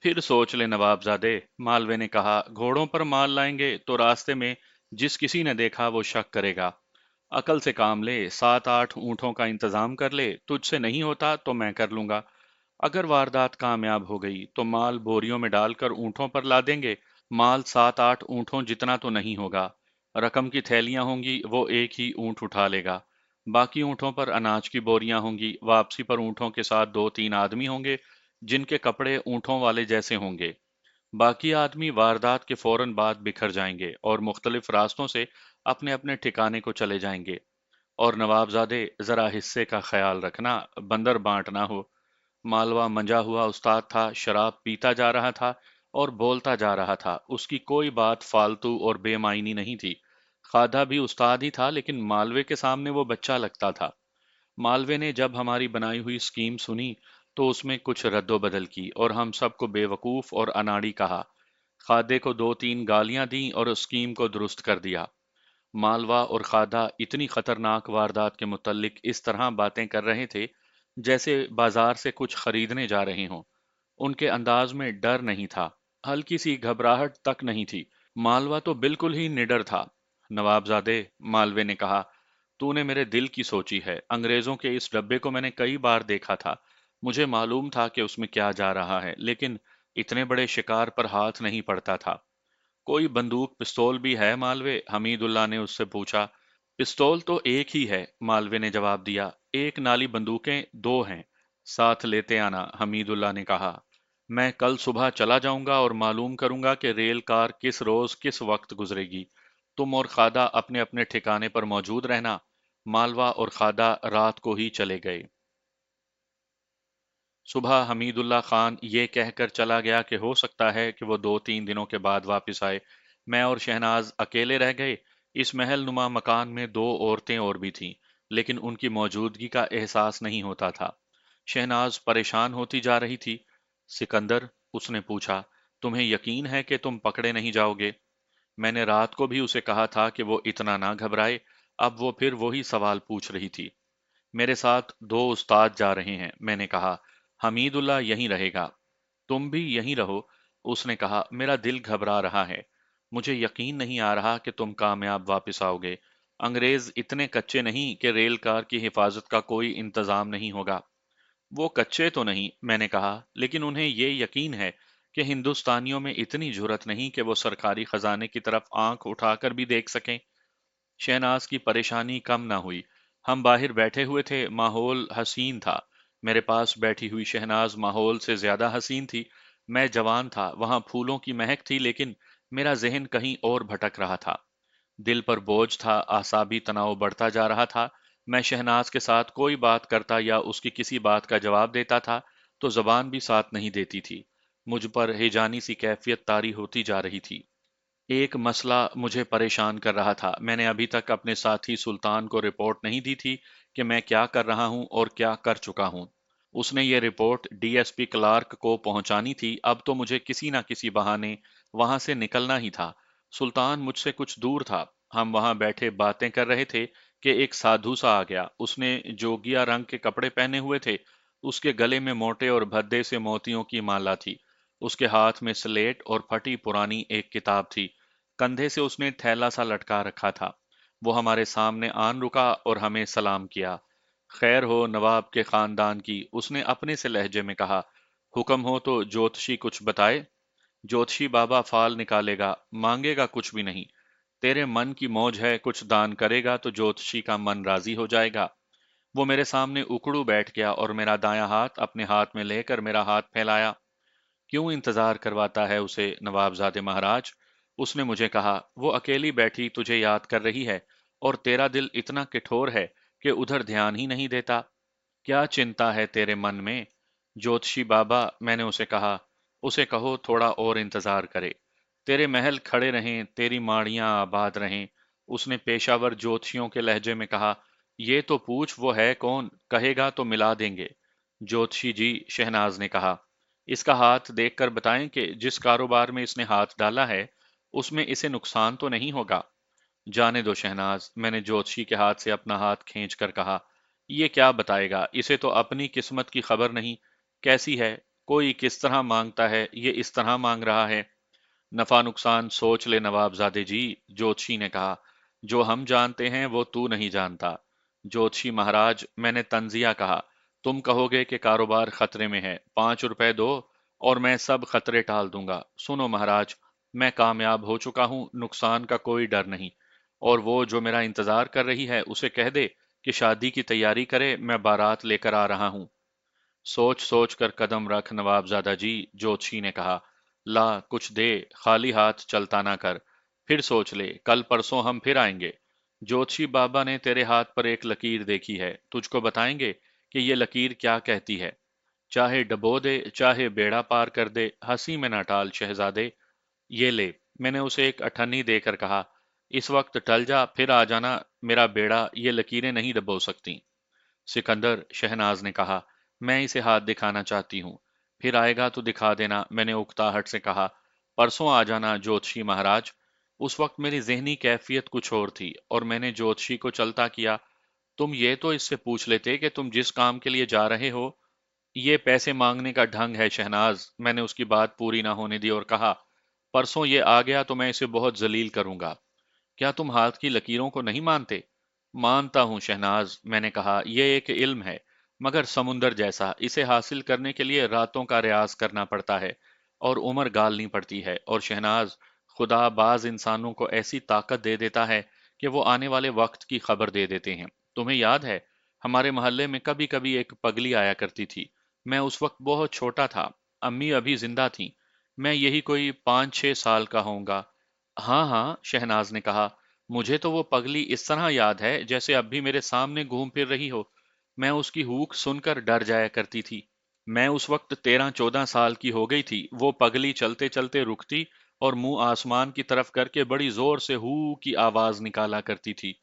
پھر سوچ لے نواب زادے، مالوے نے کہا، گھوڑوں پر مال لائیں گے تو راستے میں جس کسی نے دیکھا وہ شک کرے گا۔ عقل سے کام لے، 7 8 اونٹوں کا انتظام کر لے، تجھ سے نہیں ہوتا تو میں کر لوں گا۔ اگر واردات کامیاب ہو گئی تو مال بوریوں میں ڈال کر اونٹوں پر لا دیں گے۔ مال 7 8 اونٹوں جتنا تو نہیں ہوگا۔ رقم کی تھیلیاں ہوں گی، وہ ایک ہی اونٹ اٹھا لے گا۔ باقی اونٹوں پر اناج کی بوریاں ہوں گی۔ واپسی پر اونٹوں کے ساتھ 2 3 آدمی ہوں گے جن کے کپڑے اونٹوں والے جیسے ہوں گے۔ باقی آدمی واردات کے فوراً بعد بکھر جائیں گے اور مختلف راستوں سے اپنے اپنے ٹھکانے کو چلے جائیں گے۔ اور نواب زادے، ذرا حصے کا خیال رکھنا، بندر بانٹ نہ ہو۔ مالوا منجا ہوا استاد تھا، شراب پیتا جا رہا تھا اور بولتا جا رہا تھا۔ اس کی کوئی بات فالتو اور بے معنی نہیں تھی۔ خادہ بھی استاد ہی تھا لیکن مالوے کے سامنے وہ بچہ لگتا تھا۔ مالوے نے جب ہماری بنائی ہوئی اسکیم سنی تو اس میں کچھ رد و بدل کی اور ہم سب کو بے وقوف اور اناڑی کہا۔ خادے کو 2 3 گالیاں دیں اور اسکیم کو درست کر دیا۔ مالوا اور خادہ اتنی خطرناک واردات کے متعلق اس طرح باتیں کر رہے تھے جیسے بازار سے کچھ خریدنے جا رہے ہوں۔ ان کے انداز میں ڈر نہیں تھا، ہلکی سی گھبراہٹ تک نہیں تھی۔ مالوا تو بالکل ہی نڈر تھا۔ نواب زادے، مالوے نے کہا، تو نے میرے دل کی سوچی ہے۔ انگریزوں کے اس ڈبے کو میں نے کئی بار دیکھا تھا، مجھے معلوم تھا کہ اس میں کیا جا رہا ہے، لیکن اتنے بڑے شکار پر ہاتھ نہیں پڑتا تھا۔ کوئی بندوق پستول بھی ہے مالوے؟ حمید اللہ نے اس سے پوچھا۔ پستول تو ایک ہی ہے، مالوے نے جواب دیا۔ ایک نالی بندوقیں 2 ہیں، ساتھ لیتے آنا، حمید اللہ نے کہا۔ मैं कल सुबह चला जाऊंगा और मालूम करूंगा कि रेल कार किस रोज किस वक्त गुजरेगी। तुम और खादा अपने अपने ठिकाने पर मौजूद रहना। मालवा और खादा रात को ही चले गए। सुबह हमीदुल्लाह खान ये कहकर चला गया कि हो सकता है कि वो 2-3 दिनों के बाद वापस आए। मैं और शहनाज अकेले रह गए। इस महल नुमा मकान में 2 औरतें और भी थीं, लेकिन उनकी मौजूदगी का एहसास नहीं होता था। शहनाज परेशान होती जा रही थी। सिकंदर, उसने पूछा, तुम्हें यकीन है कि तुम पकड़े नहीं जाओगे? मैंने रात को भी उसे कहा था कि वो इतना ना घबराए। अब वो फिर वही सवाल पूछ रही थी। मेरे साथ 2 उस्ताद जा रहे हैं, मैंने कहा। हमीदुल्लाह यहीं रहेगा। तुम भी यहीं रहो, उसने कहा। मेरा दिल घबरा रहा है। मुझे यकीन नहीं आ रहा कि तुम कामयाब वापस आओगे। अंग्रेज इतने कच्चे नहीं कि रेल कार की हिफाजत का कोई इंतजाम नहीं होगा। वो कच्चे तो नहीं, मैंने कहा, लेकिन उन्हें ये यकीन है कि हिंदुस्तानियों में इतनी जुर्रत नहीं कि वो सरकारी खजाने की तरफ आंख उठाकर भी देख सकें। शहनाज की परेशानी कम ना हुई। हम बाहर बैठे हुए थे, माहौल हसीन था। मेरे पास बैठी हुई शहनाज माहौल से ज्यादा हसीन थी। मैं जवान था, वहां फूलों की महक थी, लेकिन मेरा जहन कहीं और भटक रहा था। दिल पर बोझ था, आसाबी तनाव बढ़ता जा रहा था। मैं शहनाज के साथ कोई बात करता या उसकी किसी बात का जवाब देता था तो जबान भी साथ नहीं देती थी। मुझ पर हिजानी सी कैफियत तारी होती जा रही थी। एक मसला मुझे परेशान कर रहा था। मैंने अभी तक अपने साथी सुल्तान को रिपोर्ट नहीं दी थी कि मैं क्या कर रहा हूं और क्या कर चुका हूं। उसने ये रिपोर्ट डीएसपी क्लार्क को पहुंचानी थी। अब तो मुझे किसी ना किसी बहाने वहां से निकलना ही था। सुल्तान मुझसे कुछ दूर था। हम वहां बैठे बातें कर रहे थे कि एक साधु सा आ गया। उसने जोगिया रंग के कपड़े पहने हुए थे। उसके गले में मोटे और भद्दे से मोतियों की माला थी। उसके हाथ में स्लेट और फटी पुरानी एक किताब थी। कंधे से उसने थैला सा लटका रखा था। वो हमारे सामने आन रुका और हमें सलाम किया। खैर हो नवाब के खानदान की, उसने अपने से लहजे में कहा। हुक्म हो तो ज्योतिषी कुछ बताए। ज्योतिषी बाबा फाल निकालेगा, मांगेगा कुछ भी नहीं। तेरे मन की मौज है, कुछ दान करेगा तो ज्योतिषी का मन राजी हो जाएगा। वो मेरे सामने उकड़ू बैठ गया और मेरा दायां हाथ अपने हाथ में लेकर मेरा हाथ फैलाया। क्यों इंतजार करवाता है उसे नवाबजादे महाराज? उसने मुझे कहा। वो अकेली बैठी तुझे याद कर रही है और तेरा दिल इतना कठोर है कि उधर ध्यान ही नहीं देता। क्या चिंता है तेरे मन में? ज्योतिषी बाबा, मैंने उसे कहा, उसे कहो थोड़ा और इंतजार करे। तेरे महल खड़े रहें, तेरी माड़ियां आबाद रहें। उसने पेशावर ज्योतिषियों के लहजे में कहा। ये तो पूछ वो है कौन, कहेगा तो मिला देंगे। ज्योतिषी जी, शहनाज ने कहा। इसका हाथ देखकर बताएं कि जिस कारोबार में इसने हाथ डाला है उसमें इसे नुकसान तो नहीं होगा। जाने दो शहनाज, मैंने ज्योतिषी के हाथ से अपना हाथ खींच कर कहा। ये क्या बताएगा, इसे तो अपनी किस्मत की खबर नहीं। कैसी है? कोई किस तरह मांगता है, ये इस तरह मांग रहा है। नफा नुकसान सोच ले नवाबजादे जी, ज्योतिषी ने कहा। जो हम जानते हैं वो तू नहीं जानता। ज्योतिषी महाराज, मैंने तंजिया कहा। तुम कहोगे कि कारोबार खतरे में है, 5 रुपए दो और मैं सब खतरे टाल दूंगा। सुनो महाराज, मैं कामयाब हो चुका हूं, नुकसान का कोई डर नहीं। और वो जो मेरा इंतजार कर रही है उसे कह दे कि शादी की तैयारी करे, मैं बारात लेकर आ रहा हूं। सोच सोच कर कदम रख नवाबजादा जी, ज्योतिषी ने कहा। ला कुछ दे, खाली हाथ चलता ना कर। फिर सोच ले, कल परसों हम फिर आएंगे। ज्योतिषी बाबा ने तेरे हाथ पर एक लकीर देखी है, तुझको बताएंगे कि ये लकीर क्या कहती है। चाहे डबो दे, चाहे बेड़ा पार कर दे, हंसी में ना टाल शहजादे। ये ले। मैंने उसे एक अठन्नी देकर कहा। इस वक्त टल जा, फिर आ जाना। मेरा बेड़ा ये लकीरें नहीं डबो सकती। सिकंदर, शहनाज ने कहा, मैं इसे हाथ दिखाना चाहती हूँ। फिर आएगा तो दिखा देना, मैंने उकताहट से कहा। परसों आ जाना ज्योतिषी महाराज। उस वक्त मेरी जहनी कैफियत कुछ और थी और मैंने ज्योतिषी को चलता किया। तुम ये तो इससे पूछ लेते कि तुम जिस काम के लिए जा रहे हो। ये पैसे मांगने का ढंग है शहनाज, मैंने उसकी बात पूरी ना होने दी और कहा। परसों ये आ गया तो मैं इसे बहुत जलील करूंगा। क्या तुम हाथ की लकीरों को नहीं मानते? मानता हूं शहनाज, मैंने कहा। यह एक इल्म है, मगर समुंदर जैसा। इसे हासिल करने के लिए रातों का रियाज करना पड़ता है और उम्र गालनी पड़ती है। और शहनाज, खुदा बाज इंसानों को ऐसी ताकत दे देता है कि वो आने वाले वक्त की खबर दे देते हैं। तुम्हें याद है, हमारे मोहल्ले में कभी कभी एक पगली आया करती थी। मैं उस वक्त बहुत छोटा था। अम्मी अभी जिंदा थीं। मैं यही कोई 5-6 साल का होऊंगा। हाँ हाँ, शहनाज ने कहा। मुझे तो वो पगली इस तरह याद है जैसे अब भी मेरे सामने घूम फिर रही हो। मैं उसकी हूक सुनकर डर जाया करती थी। मैं उस वक्त 13-14 साल की हो गई थी। वो पगली चलते चलते रुकती और मुंह आसमान की तरफ करके बड़ी जोर से हू की आवाज निकाला करती थी।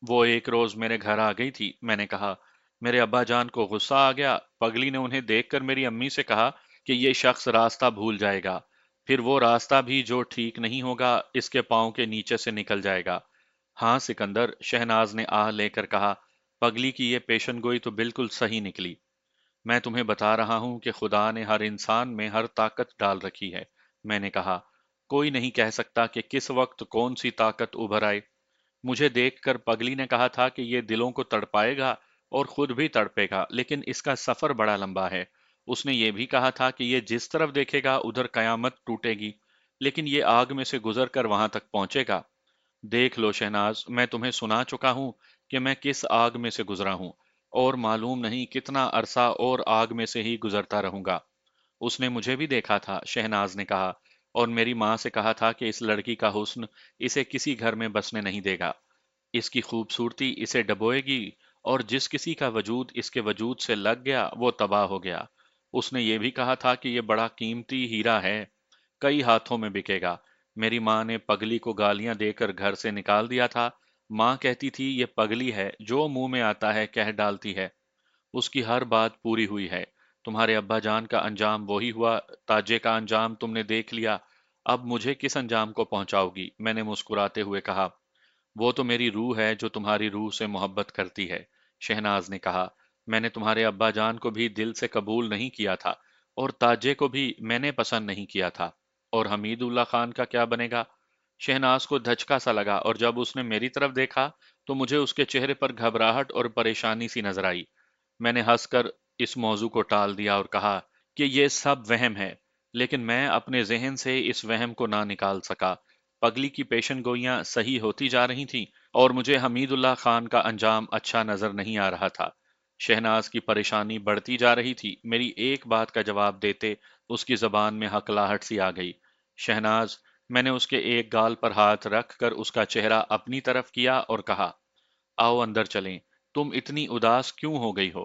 वो एक रोज मेरे घर आ गई थी। मैंने कहा। मेरे अब्बा जान को गुस्सा आ गया। पगली ने उन्हें देखकर मेरी अम्मी से कहा कि ये शख्स रास्ता भूल जाएगा। फिर वो रास्ता भी जो ठीक नहीं होगा इसके पाँव के नीचे से निकल जाएगा। हाँ सिकंदर, शहनाज ने आह लेकर कहा। पगली की ये पेशन गोई तो बिल्कुल सही निकली। मैं तुम्हें बता रहा हूं कि खुदा ने हर इंसान में हर ताकत डाल रखी है। मैंने कहा। कोई नहीं कह सकता कि किस वक्त कौन सी ताकत उभर आए। मुझे देखकर पगली ने कहा था कि ये दिलों को तड़पाएगा और खुद भी तड़पेगा, लेकिन इसका सफर बड़ा लंबा है। उसने ये भी कहा था कि ये जिस तरफ देखेगा उधर कयामत टूटेगी, लेकिन ये आग में से गुजर कर वहां तक पहुंचेगा। देख लो शहनाज, मैं तुम्हें सुना चुका हूं कि मैं किस आग में से गुजरा हूं, और मालूम नहीं कितना अरसा और आग में से ही गुजरता रहूंगा। उसने मुझे भी देखा था, शहनाज ने कहा, और मेरी माँ से कहा था कि इस लड़की का हुस्न इसे किसी घर में बसने नहीं देगा। इसकी खूबसूरती इसे डबोएगी, और जिस किसी का वजूद इसके वजूद से लग गया वो तबाह हो गया। उसने ये भी कहा था कि ये बड़ा कीमती हीरा है, कई हाथों में बिकेगा। मेरी माँ ने पगली को गालियां देकर घर से निकाल दिया था। माँ कहती थी ये पगली है, जो मुंह में आता है कह डालती है। उसकी हर बात पूरी हुई है। तुम्हारे अब्बा जान का अंजाम वही हुआ। ताजे का अंजाम तुमने देख लिया। अब मुझे किस अंजाम को पहुंचाओगी? मैंने मुस्कुराते हुए कहा। वो तो मेरी रूह है जो तुम्हारी रूह से मोहब्बत करती है, शहनाज ने कहा। मैंने तुम्हारे अब्बा जान को भी दिल से कबूल नहीं किया था, और ताजे को भी मैंने पसंद नहीं किया था। और हमीदुल्लाह खान का क्या बनेगा? शहनाज को धचका सा लगा, और जब उसने मेरी तरफ देखा तो मुझे उसके चेहरे पर घबराहट और परेशानी सी नजर आई। मैंने हंसकर इस मौजू को टाल दिया और कहा कि ये सब वहम है, लेकिन मैं अपने जहन से इस वहम को ना निकाल सका। पगली की पेशन गोइयां सही होती जा रही थीं, और मुझे हमीदुल्लाह खान का अंजाम अच्छा नजर नहीं आ रहा था। शहनाज की परेशानी बढ़ती जा रही थी। मेरी एक बात का जवाब देते उसकी जबान में हकलाहट सी आ गई। शहनाज, मैंने उसके एक गाल पर हाथ रख कर उसका चेहरा अपनी तरफ किया और कहा, आओ अंदर चलें। तुम इतनी उदास क्यों हो गई हो?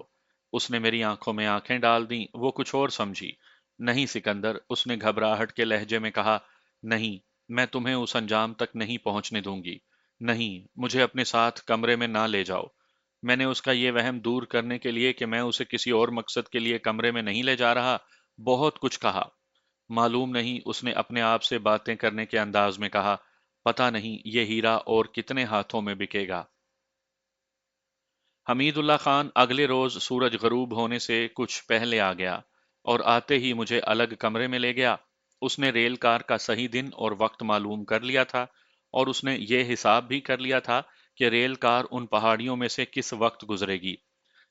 उसने मेरी आंखों में आंखें डाल दी। वो कुछ और समझी। नहीं सिकंदर, उसने घबराहट के लहजे में कहा। नहीं, मैं तुम्हें उस अंजाम तक नहीं पहुंचने दूंगी। नहीं, मुझे अपने साथ कमरे में ना ले जाओ। मैंने उसका ये वहम दूर करने के लिए कि मैं उसे किसी और मकसद के लिए कमरे में नहीं ले जा रहा, बहुत कुछ कहा। मालूम नहीं उसने अपने आप से बातें करने के अंदाज में कहा, पता नहीं ये हीरा और कितने हाथों में बिकेगा। हमीदुल्लाह खान अगले रोज सूरज गरूब होने से कुछ पहले आ गया, और आते ही मुझे अलग कमरे में ले गया। उसने रेल कार का सही दिन और वक्त मालूम कर लिया था, और उसने ये हिसाब भी कर लिया था कि रेल कार उन पहाड़ियों में से किस वक्त गुजरेगी।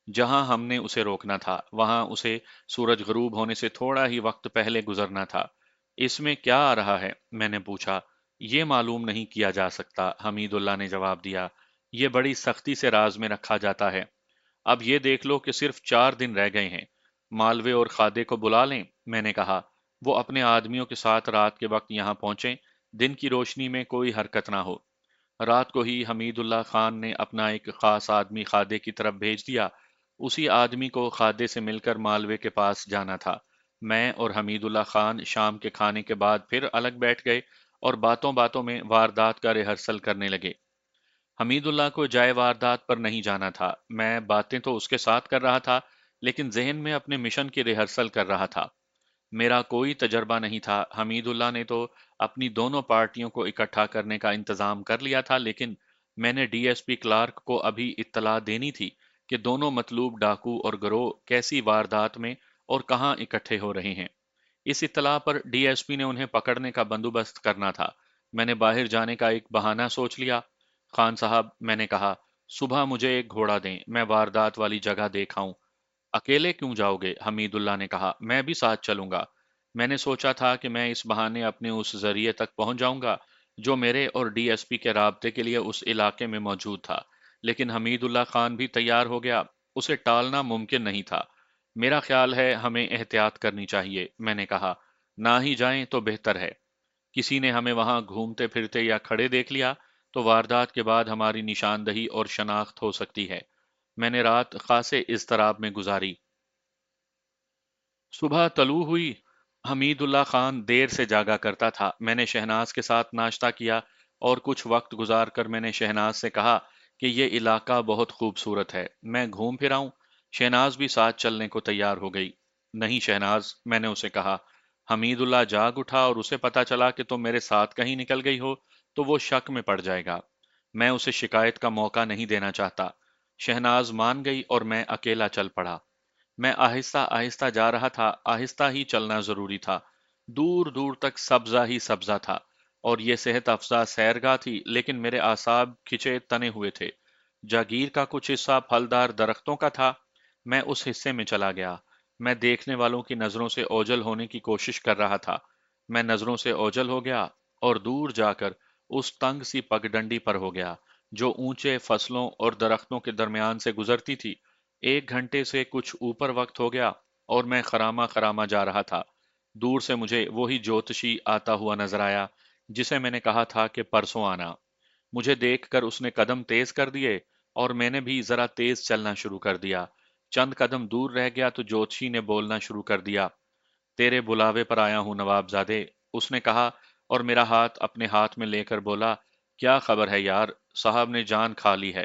जहां हमने उसे रोकना था वहां उसे सूरज गरूब होने से थोड़ा ही वक्त पहले गुजरना था। इसमें क्या आ रहा है? मैंने पूछा। ये मालूम नहीं किया जा सकता, हमीदुल्लाह ने जवाब दिया। ये बड़ी सख्ती से राज में रखा जाता है। अब ये देख लो कि सिर्फ 4 दिन रह गए हैं। मालवे और खादे को बुला लें। मैंने कहा। वो अपने आदमियों के साथ रात के वक्त यहाँ पहुंचे, दिन की रोशनी में कोई हरकत ना हो। रात को ही हमीदुल्लाह खान ने अपना एक खास आदमी खादे की तरफ भेज दिया। उसी आदमी को खादे से मिलकर मालवे के पास जाना था। मैं और हमीदुल्लाह खान शाम के खाने के बाद फिर अलग बैठ गए, और बातों बातों में वारदात का रिहर्सल करने लगे। हमीदुल्लाह को जाए वारदात पर नहीं जाना था। मैं बातें तो उसके साथ कर रहा था, लेकिन जहन में अपने मिशन की रिहर्सल कर रहा था। मेरा कोई तजर्बा नहीं था। हमीदुल्लाह ने तो अपनी दोनों पार्टियों को इकट्ठा करने का इंतजाम कर लिया था, लेकिन मैंने डीएसपी क्लार्क को अभी इत्तला देनी थी कि दोनों मतलूब डाकू और गिरोह कैसी वारदात में और कहां इकट्ठे हो रहे हैं। इस इत्तला पर डीएसपी ने उन्हें पकड़ने का बंदोबस्त करना था। मैंने बाहर जाने का एक बहाना सोच लिया। खान साहब, मैंने कहा, सुबह मुझे एक घोड़ा दें, मैं वारदात वाली जगह देख आऊं। अकेले क्यों जाओगे? हमीदुल्लाह ने कहा। मैं भी साथ चलूंगा। मैंने सोचा था कि मैं इस बहाने अपने उस जरिए तक पहुंच जाऊंगा जो मेरे और डीएसपी के राब्ते के लिए उस इलाके में मौजूद था। लेकिन हमीदुल्लाह खान भी तैयार हो गया। उसे टालना मुमकिन नहीं था। میرا خیال ہے ہمیں احتیاط کرنی چاہیے، میں نے کہا۔ نہ ہی جائیں تو بہتر ہے۔ کسی نے ہمیں وہاں گھومتے پھرتے یا کھڑے دیکھ لیا تو واردات کے بعد ہماری نشاندہی اور شناخت ہو سکتی ہے۔ میں نے رات خاصے اضطراب میں گزاری۔ صبح طلوع ہوئی۔ حمید اللہ خان دیر سے جاگا کرتا تھا۔ میں نے شہناز کے ساتھ ناشتہ کیا اور کچھ وقت گزار کر میں نے شہناز سے کہا کہ یہ علاقہ بہت خوبصورت ہے، میں گھوم پھر آؤں۔ شہناز بھی ساتھ چلنے کو تیار ہو گئی۔ نہیں شہناز، میں نے اسے کہا۔ حمید اللہ جاگ اٹھا اور اسے پتا چلا کہ تم میرے ساتھ کہیں نکل گئی ہو تو وہ شک میں پڑ جائے گا۔ میں اسے شکایت کا موقع نہیں دینا چاہتا۔ شہناز مان گئی اور میں اکیلا چل پڑا۔ میں آہستہ آہستہ جا رہا تھا، آہستہ ہی چلنا ضروری تھا۔ دور دور تک سبزہ ہی سبزہ تھا اور یہ صحت افزا سیرگاہ تھی، لیکن میرے اعصاب کھچے تنے ہوئے تھے۔ جاگیر کا کچھ حصہ پھلدار درختوں کا تھا۔ میں اس حصے میں چلا گیا۔ میں دیکھنے والوں کی نظروں سے اوجھل ہونے کی کوشش کر رہا تھا۔ میں نظروں سے اوجھل ہو گیا اور دور جا کر اس تنگ سی پگڈنڈی پر ہو گیا جو اونچے فصلوں اور درختوں کے درمیان سے گزرتی تھی۔ 1 گھنٹے سے کچھ اوپر وقت ہو گیا اور میں خرامہ خرامہ جا رہا تھا۔ دور سے مجھے وہی جوتشی آتا ہوا نظر آیا جسے میں نے کہا تھا کہ پرسوں آنا۔ مجھے دیکھ کر اس نے قدم تیز کر دیے اور میں نے بھی ذرا تیز چلنا شروع کر دیا۔ چند قدم دور رہ گیا تو جوتشی نے بولنا شروع کر دیا۔ تیرے بلاوے پر آیا ہوں نواب زادے، اس نے کہا اور میرا ہاتھ اپنے ہاتھ میں لے کر بولا، کیا خبر ہے یار، صاحب نے جان کھا لی ہے،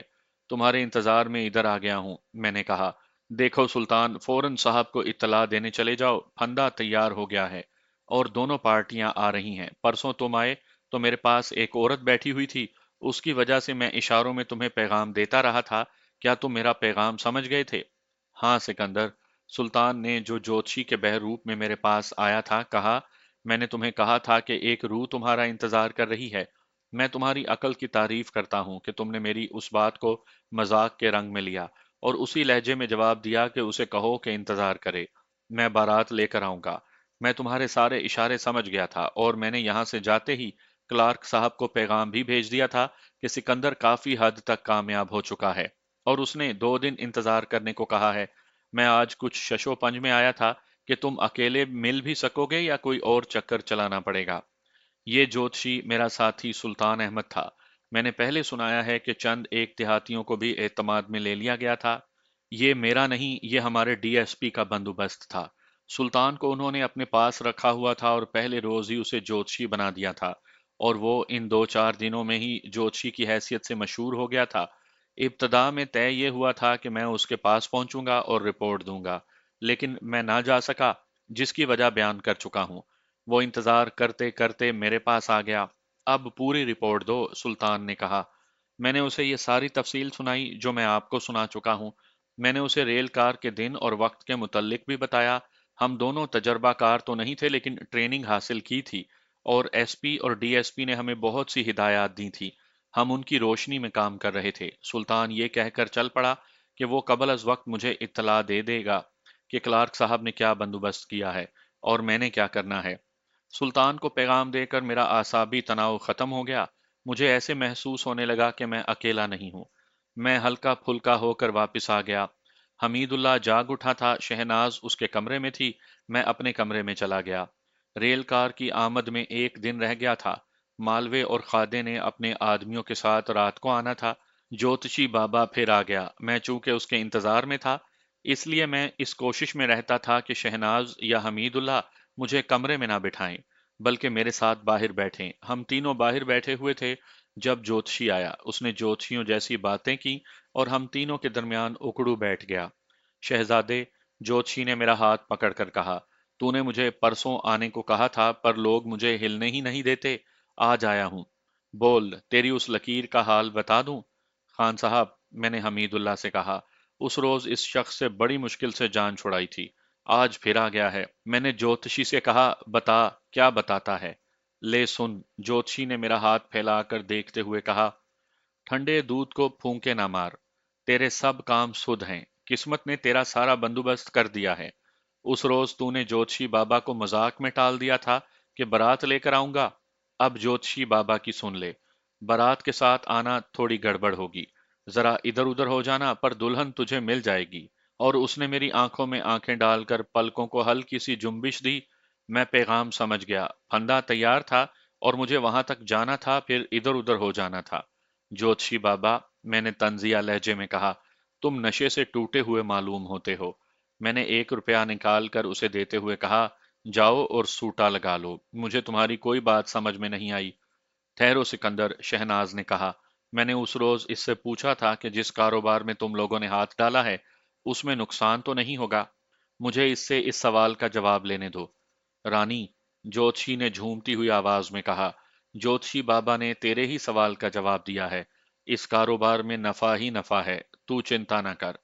تمہارے انتظار میں ادھر آ گیا ہوں۔ میں نے کہا، دیکھو سلطان، فوراً صاحب کو اطلاع دینے چلے جاؤ، پھندا تیار ہو گیا ہے اور دونوں پارٹیاں آ رہی ہیں۔ پرسوں تم آئے تو میرے پاس ایک عورت بیٹھی ہوئی تھی، اس کی وجہ سے میں اشاروں میں تمہیں پیغام دیتا رہا تھا، کیا تم میرا پیغام سمجھ گئے تھے؟ ہاں سکندر، سلطان نے جو جوتشی کے بہروپ میں میرے پاس آیا تھا کہا، میں نے تمہیں کہا تھا کہ ایک روح تمہارا انتظار کر رہی ہے۔ میں تمہاری عقل کی تعریف کرتا ہوں کہ تم نے میری اس بات کو مذاق کے رنگ میں لیا اور اسی لہجے میں جواب دیا کہ اسے کہو کہ انتظار کرے، میں بارات لے کر آؤں گا۔ میں تمہارے سارے اشارے سمجھ گیا تھا اور میں نے یہاں سے جاتے ہی کلارک صاحب کو پیغام بھی بھیج دیا تھا کہ سکندر کافی حد تک کامیاب ہو چکا ہے اور اس نے 2 دن انتظار کرنے کو کہا ہے۔ میں آج کچھ ششو پنج میں آیا تھا کہ تم اکیلے مل بھی سکو گے یا کوئی اور چکر چلانا پڑے گا۔ یہ جوتشی میرا ساتھی سلطان احمد تھا۔ میں نے پہلے سنایا ہے کہ چند ایک دیہاتیوں کو بھی اعتماد میں لے لیا گیا تھا۔ یہ میرا نہیں، یہ ہمارے ڈی ایس پی کا بندوبست تھا۔ سلطان کو انہوں نے اپنے پاس رکھا ہوا تھا اور پہلے روز ہی اسے جوتشی بنا دیا تھا اور وہ ان 2 4 دنوں میں ہی جوتشی کی حیثیت سے مشہور ہو گیا تھا۔ ابتدا میں طے یہ ہوا تھا کہ میں اس کے پاس پہنچوں گا اور رپورٹ دوں گا، لیکن میں نہ جا سکا، جس کی وجہ بیان کر چکا ہوں۔ وہ انتظار کرتے کرتے میرے پاس آ گیا۔ اب پوری رپورٹ دو، سلطان نے کہا۔ میں نے اسے یہ ساری تفصیل سنائی جو میں آپ کو سنا چکا ہوں۔ میں نے اسے ریل کار کے دن اور وقت کے متعلق بھی بتایا۔ ہم دونوں تجربہ کار تو نہیں تھے لیکن ٹریننگ حاصل کی تھی اور ایس پی اور ڈی ایس پی نے ہمیں بہت سی ہدایات دی تھی۔ ہم ان کی روشنی میں کام کر رہے تھے۔ سلطان یہ کہہ کر چل پڑا کہ وہ قبل از وقت مجھے اطلاع دے دے گا کہ کلارک صاحب نے کیا بندوبست کیا ہے اور میں نے کیا کرنا ہے۔ سلطان کو پیغام دے کر میرا اعصابی تناؤ ختم ہو گیا۔ مجھے ایسے محسوس ہونے لگا کہ میں اکیلا نہیں ہوں۔ میں ہلکا پھلکا ہو کر واپس آ گیا۔ حمید اللہ جاگ اٹھا تھا، شہناز اس کے کمرے میں تھی، میں اپنے کمرے میں چلا گیا۔ ریل کار کی آمد میں 1 دن رہ گیا تھا۔ مالوے اور خادے نے اپنے آدمیوں کے ساتھ رات کو آنا تھا۔ جوتشی بابا پھر آ گیا۔ میں چونکہ اس کے انتظار میں تھا، اس لیے میں اس کوشش میں رہتا تھا کہ شہناز یا حمید اللہ مجھے کمرے میں نہ بٹھائیں بلکہ میرے ساتھ باہر بیٹھیں۔ ہم تینوں باہر بیٹھے ہوئے تھے جب جوتشی آیا۔ اس نے جوتشیوں جیسی باتیں کی اور ہم تینوں کے درمیان اکڑو بیٹھ گیا۔ شہزادے، جوتشی نے میرا ہاتھ پکڑ کر کہا، تو نے مجھے پرسوں آنے کو کہا تھا پر لوگ مجھے ہلنے ہی نہیں دیتے، آج آیا ہوں۔ بول، تیری اس لکیر کا حال بتا دوں؟ خان صاحب، میں نے حمید اللہ سے کہا، اس روز اس شخص سے بڑی مشکل سے جان چھڑائی تھی، آج پھر آ گیا ہے۔ میں نے جوتشی سے کہا، بتا، کیا بتاتا ہے؟ لے سن، جوتشی نے میرا ہاتھ پھیلا کر دیکھتے ہوئے کہا، ٹھنڈے دودھ کو پھونکے نہ مار، تیرے سب کام سدھ ہیں، قسمت نے تیرا سارا بندوبست کر دیا ہے۔ اس روز تو نے جوتشی بابا کو مذاق میں ٹال دیا تھا کہ بارات لے کر آؤں گا، اب جوتشی بابا کی سن لے، بارات کے ساتھ آنا تھوڑی گڑبڑ ہوگی، ذرا ادھر ادھر ہو جانا پر دلہن تجھے مل جائے گی और उसने मेरी आंखों में आंखें डालकर पलकों को हल्की सी जुम्बिश दी। मैं पैगाम समझ गया। फंदा तैयार था और मुझे वहां तक जाना था, फिर इधर उधर हो जाना था। ज्योतिषी बाबा, मैंने तंजिया लहजे में कहा, तुम नशे से टूटे हुए मालूम होते हो। मैंने 1 रुपया निकाल कर उसे देते हुए कहा, जाओ और सूटा लगा लो, मुझे तुम्हारी कोई बात समझ में नहीं आई। ठहरो सिकंदर, शहनाज ने कहा, मैंने उस रोज इससे पूछा था कि जिस कारोबार में तुम लोगों ने हाथ डाला है उसमें नुकसान तो नहीं होगा। मुझे इससे इस सवाल का जवाब लेने दो। रानी, ज्योतिषी ने झूमती हुई आवाज में कहा, ज्योतिषी बाबा ने तेरे ही सवाल का जवाब दिया है। इस कारोबार में नफा ही नफा है, तू चिंता न कर।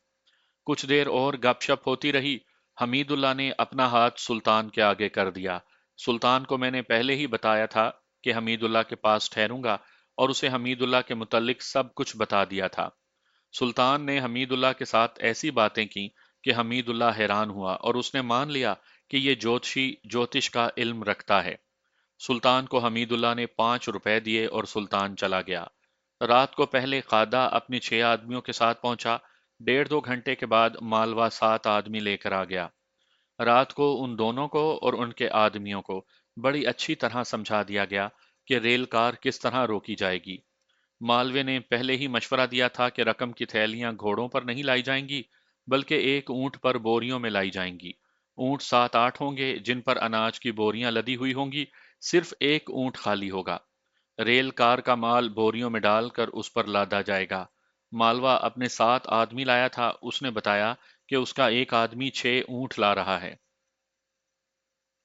कुछ देर और गपशप होती रही। हमीदुल्लाह ने अपना हाथ सुल्तान के आगे कर दिया। सुल्तान को मैंने पहले ही बताया था कि हमीदुल्लाह के पास ठहरूंगा, और उसे हमीदुल्लाह के मुतल्लिक सब कुछ बता दिया था। सुल्तान ने हमीदुल्लाह के साथ ऐसी बातें की कि हमीदुल्लाह हैरान हुआ और उसने मान लिया कि ये ज्योतिषी ज्योतिष का इल्म रखता है। सुल्तान को हमीदुल्लाह ने 5 रुपए दिए और सुल्तान चला गया। रात को पहले कादा अपने 6 आदमियों के साथ पहुंचा। 1.5-2 घंटे के बाद मालवा 7 आदमी लेकर आ गया। रात को उन दोनों को और उनके आदमियों को बड़ी अच्छी तरह समझा दिया गया कि रेल कार किस तरह रोकी जाएगी। मालवे ने पहले ही मशवरा दिया था कि रकम की थैलियां घोड़ों पर नहीं लाई जाएंगी, बल्कि एक ऊंट पर बोरियों में लाई जाएंगी। ऊंट 7-8 होंगे जिन पर अनाज की बोरियां लदी हुई होंगी। सिर्फ एक ऊंट खाली होगा। रेल कार का माल बोरियों में डालकर उस पर लादा जाएगा। मालवा अपने 7 आदमी लाया था। उसने बताया कि उसका एक आदमी 6 ऊंट ला रहा है।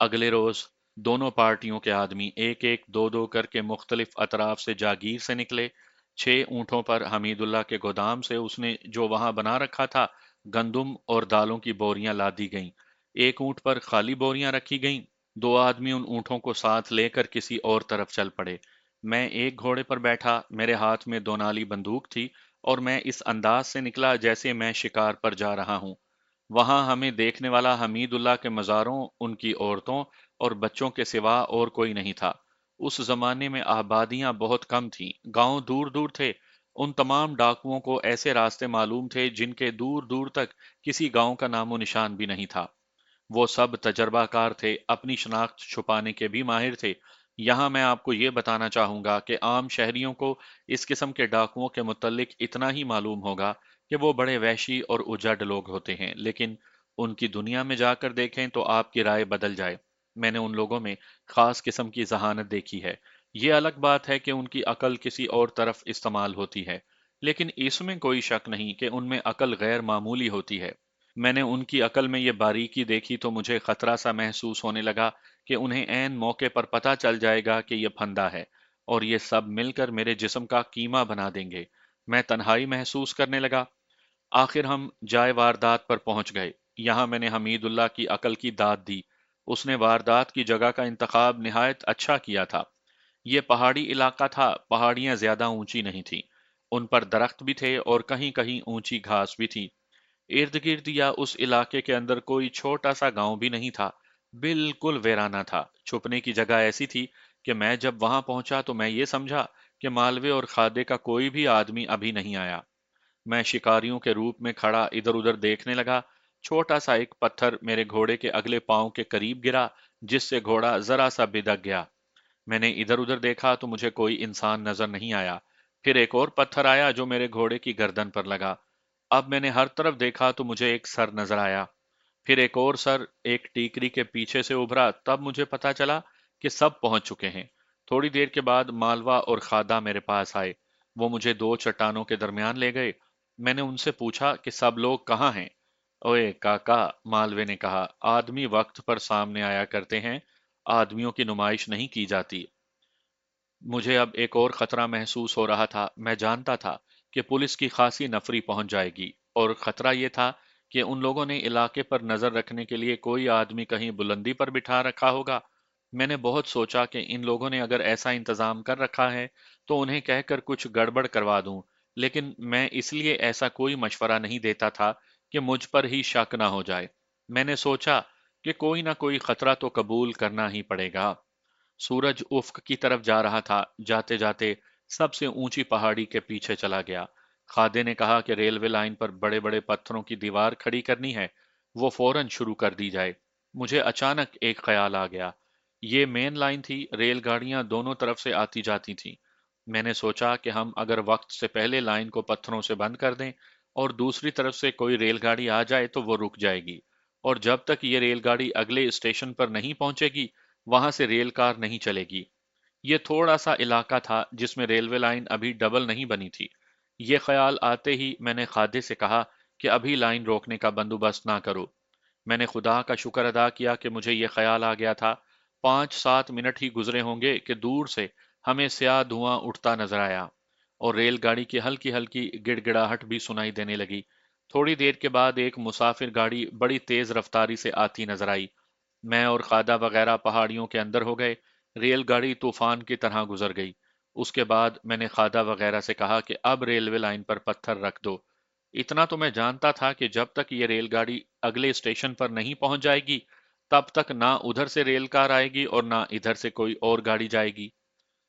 अगले रोज दोनों पार्टियों के आदमी एक एक दो दो करके मुख्तलिफ अतराफ से जागीर से निकले। 6 ऊंटों पर हमीदुल्लाह के गोदाम से उसने जो वहां बना रखा था, गंदुम और दालों की बोरियां लादी गईं। एक ऊंट पर खाली बोरियां रखी गईं। 2 आदमी उन ऊंटों को साथ लेकर किसी और तरफ चल पड़े। मैं एक घोड़े पर बैठा, मेरे हाथ में 2 नाली बंदूक थी, और मैं इस अंदाज से निकला जैसे मैं शिकार पर जा रहा हूं। वहां हमें देखने वाला हमीदुल्लाह के मज़ारों, उनकी औरतों और बच्चों के सिवा और कोई नहीं था। उस जमाने में आबादियां बहुत कम थीं, गांव दूर दूर थे। उन तमाम डाकुओं को ऐसे रास्ते मालूम थे जिनके दूर दूर तक किसी गांव का नामो निशान भी नहीं था। वो सब तजर्बाकार थे, अपनी शनाख्त छुपाने के भी माहिर थे। यहाँ मैं आपको ये बताना चाहूंगा कि आम शहरियों को इस किस्म के डाकुओं के मुतल्लिक इतना ही मालूम होगा कि वो बड़े वहशी और उजड़ लोग होते हैं, लेकिन उनकी दुनिया में जाकर देखें तो आपकी राय बदल जाए। मैंने उन लोगों में खास किस्म की जहानत देखी है। ये अलग बात है कि उनकी अकल किसी और तरफ इस्तेमाल होती है, लेकिन इसमें कोई शक नहीं कि उनमें अकल गैर मामूली होती है। मैंने उनकी अकल में ये बारीकी देखी तो मुझे खतरा सा महसूस होने लगा कि उन्हें ऐन मौके पर पता चल जाएगा कि ये फंदा है, और ये सब मिलकर मेरे जिस्म का कीमा बना देंगे। मैं तन्हाई महसूस करने लगा। आखिर हम जाए वारदात पर पहुंच गए। यहाँ मैंने हमीदुल्लाह की अकल की दाद दी। उसने वारदात की जगह का इंतखाब निहायत अच्छा किया था। ये पहाड़ी इलाका था। पहाड़ियां ज्यादा ऊंची नहीं थीं। उन पर दरख्त भी थे और कहीं कहीं ऊंची घास भी थी। इर्द गिर्द या उस इलाके के अंदर कोई छोटा सा गांव भी नहीं था। बिल्कुल वीराना था। छुपने की जगह ऐसी थी कि मैं जब वहां पहुंचा तो मैं ये समझा कि मालवे और खादे का कोई भी आदमी अभी नहीं आया। मैं शिकारियों के रूप में खड़ा इधर उधर देखने लगा। छोटा सा एक पत्थर मेरे घोड़े के अगले पांव के करीब गिरा, जिससे घोड़ा जरा सा बिदक गया। मैंने इधर उधर देखा तो मुझे कोई इंसान नजर नहीं आया। फिर एक और पत्थर आया जो मेरे घोड़े की गर्दन पर लगा। अब मैंने हर तरफ देखा तो मुझे एक सर नजर आया। फिर एक और सर एक टीकरी के पीछे से उभरा। तब मुझे पता चला कि सब पहुंच चुके हैं। थोड़ी देर के बाद मालवा और खादा मेरे पास आए। वो मुझे 2 चट्टानों के दरमियान ले गए। मैंने उनसे पूछा कि सब लोग कहाँ हैं। ओए काका, मालवे ने कहा, आदमी वक्त पर सामने आया करते हैं, आदमियों की नुमाइश नहीं की जाती। मुझे अब एक और खतरा महसूस हो रहा था। मैं जानता था कि पुलिस की खासी नफरी पहुंच जाएगी, और खतरा यह था कि उन लोगों ने इलाके पर नजर रखने के लिए कोई आदमी कहीं बुलंदी पर बिठा रखा होगा। मैंने बहुत सोचा कि इन लोगों ने अगर ऐसा इंतजाम कर रखा है तो उन्हें कहकर कुछ गड़बड़ करवा दूं, लेकिन मैं इसलिए ऐसा कोई मशवरा नहीं देता था कि मुझ पर ही शक ना हो जाए। मैंने सोचा कि कोई ना कोई खतरा तो कबूल करना ही पड़ेगा। सूरज उफ्क की तरफ जा रहा था। जाते जाते सबसे ऊंची पहाड़ी के पीछे चला गया। खादे ने कहा कि रेलवे लाइन पर बड़े बड़े पत्थरों की दीवार खड़ी करनी है, वो फौरन शुरू कर दी जाए। मुझे अचानक एक ख्याल आ गया। ये मेन लाइन थी, रेलगाड़ियां दोनों तरफ से आती जाती थीं। मैंने सोचा कि हम अगर वक्त से पहले लाइन को पत्थरों से बंद कर दें और दूसरी तरफ से कोई रेलगाड़ी आ जाए तो वो रुक जाएगी, और जब तक ये रेलगाड़ी अगले स्टेशन पर नहीं पहुंचेगी वहां से रेल कार नहीं चलेगी। ये थोड़ा सा इलाका था जिसमें रेलवे लाइन अभी डबल नहीं बनी थी। ये ख्याल आते ही मैंने खादे से कहा कि अभी लाइन रोकने का बंदोबस्त ना करो। मैंने खुदा का शुक्र अदा किया कि मुझे ये ख्याल आ गया था। 5-7 मिनट ही गुजरे होंगे कि दूर से हमें स्याह धुआं उठता नजर आया और रेलगाड़ी की हल्की हल्की गिड़गिड़ाहट भी सुनाई देने लगी। थोड़ी देर के बाद एक मुसाफिर गाड़ी बड़ी तेज रफ्तारी से आती नजर आई। मैं और खादा वगैरह पहाड़ियों के अंदर हो गए। रेलगाड़ी तूफान की तरह गुजर गई। उसके बाद मैंने खादा वगैरह से कहा कि अब रेलवे लाइन पर पत्थर रख दो। इतना तो मैं जानता था कि जब तक ये रेलगाड़ी अगले स्टेशन पर नहीं पहुंच जाएगी तब तक ना उधर से रेल कार आएगी और ना इधर से कोई और गाड़ी जाएगी।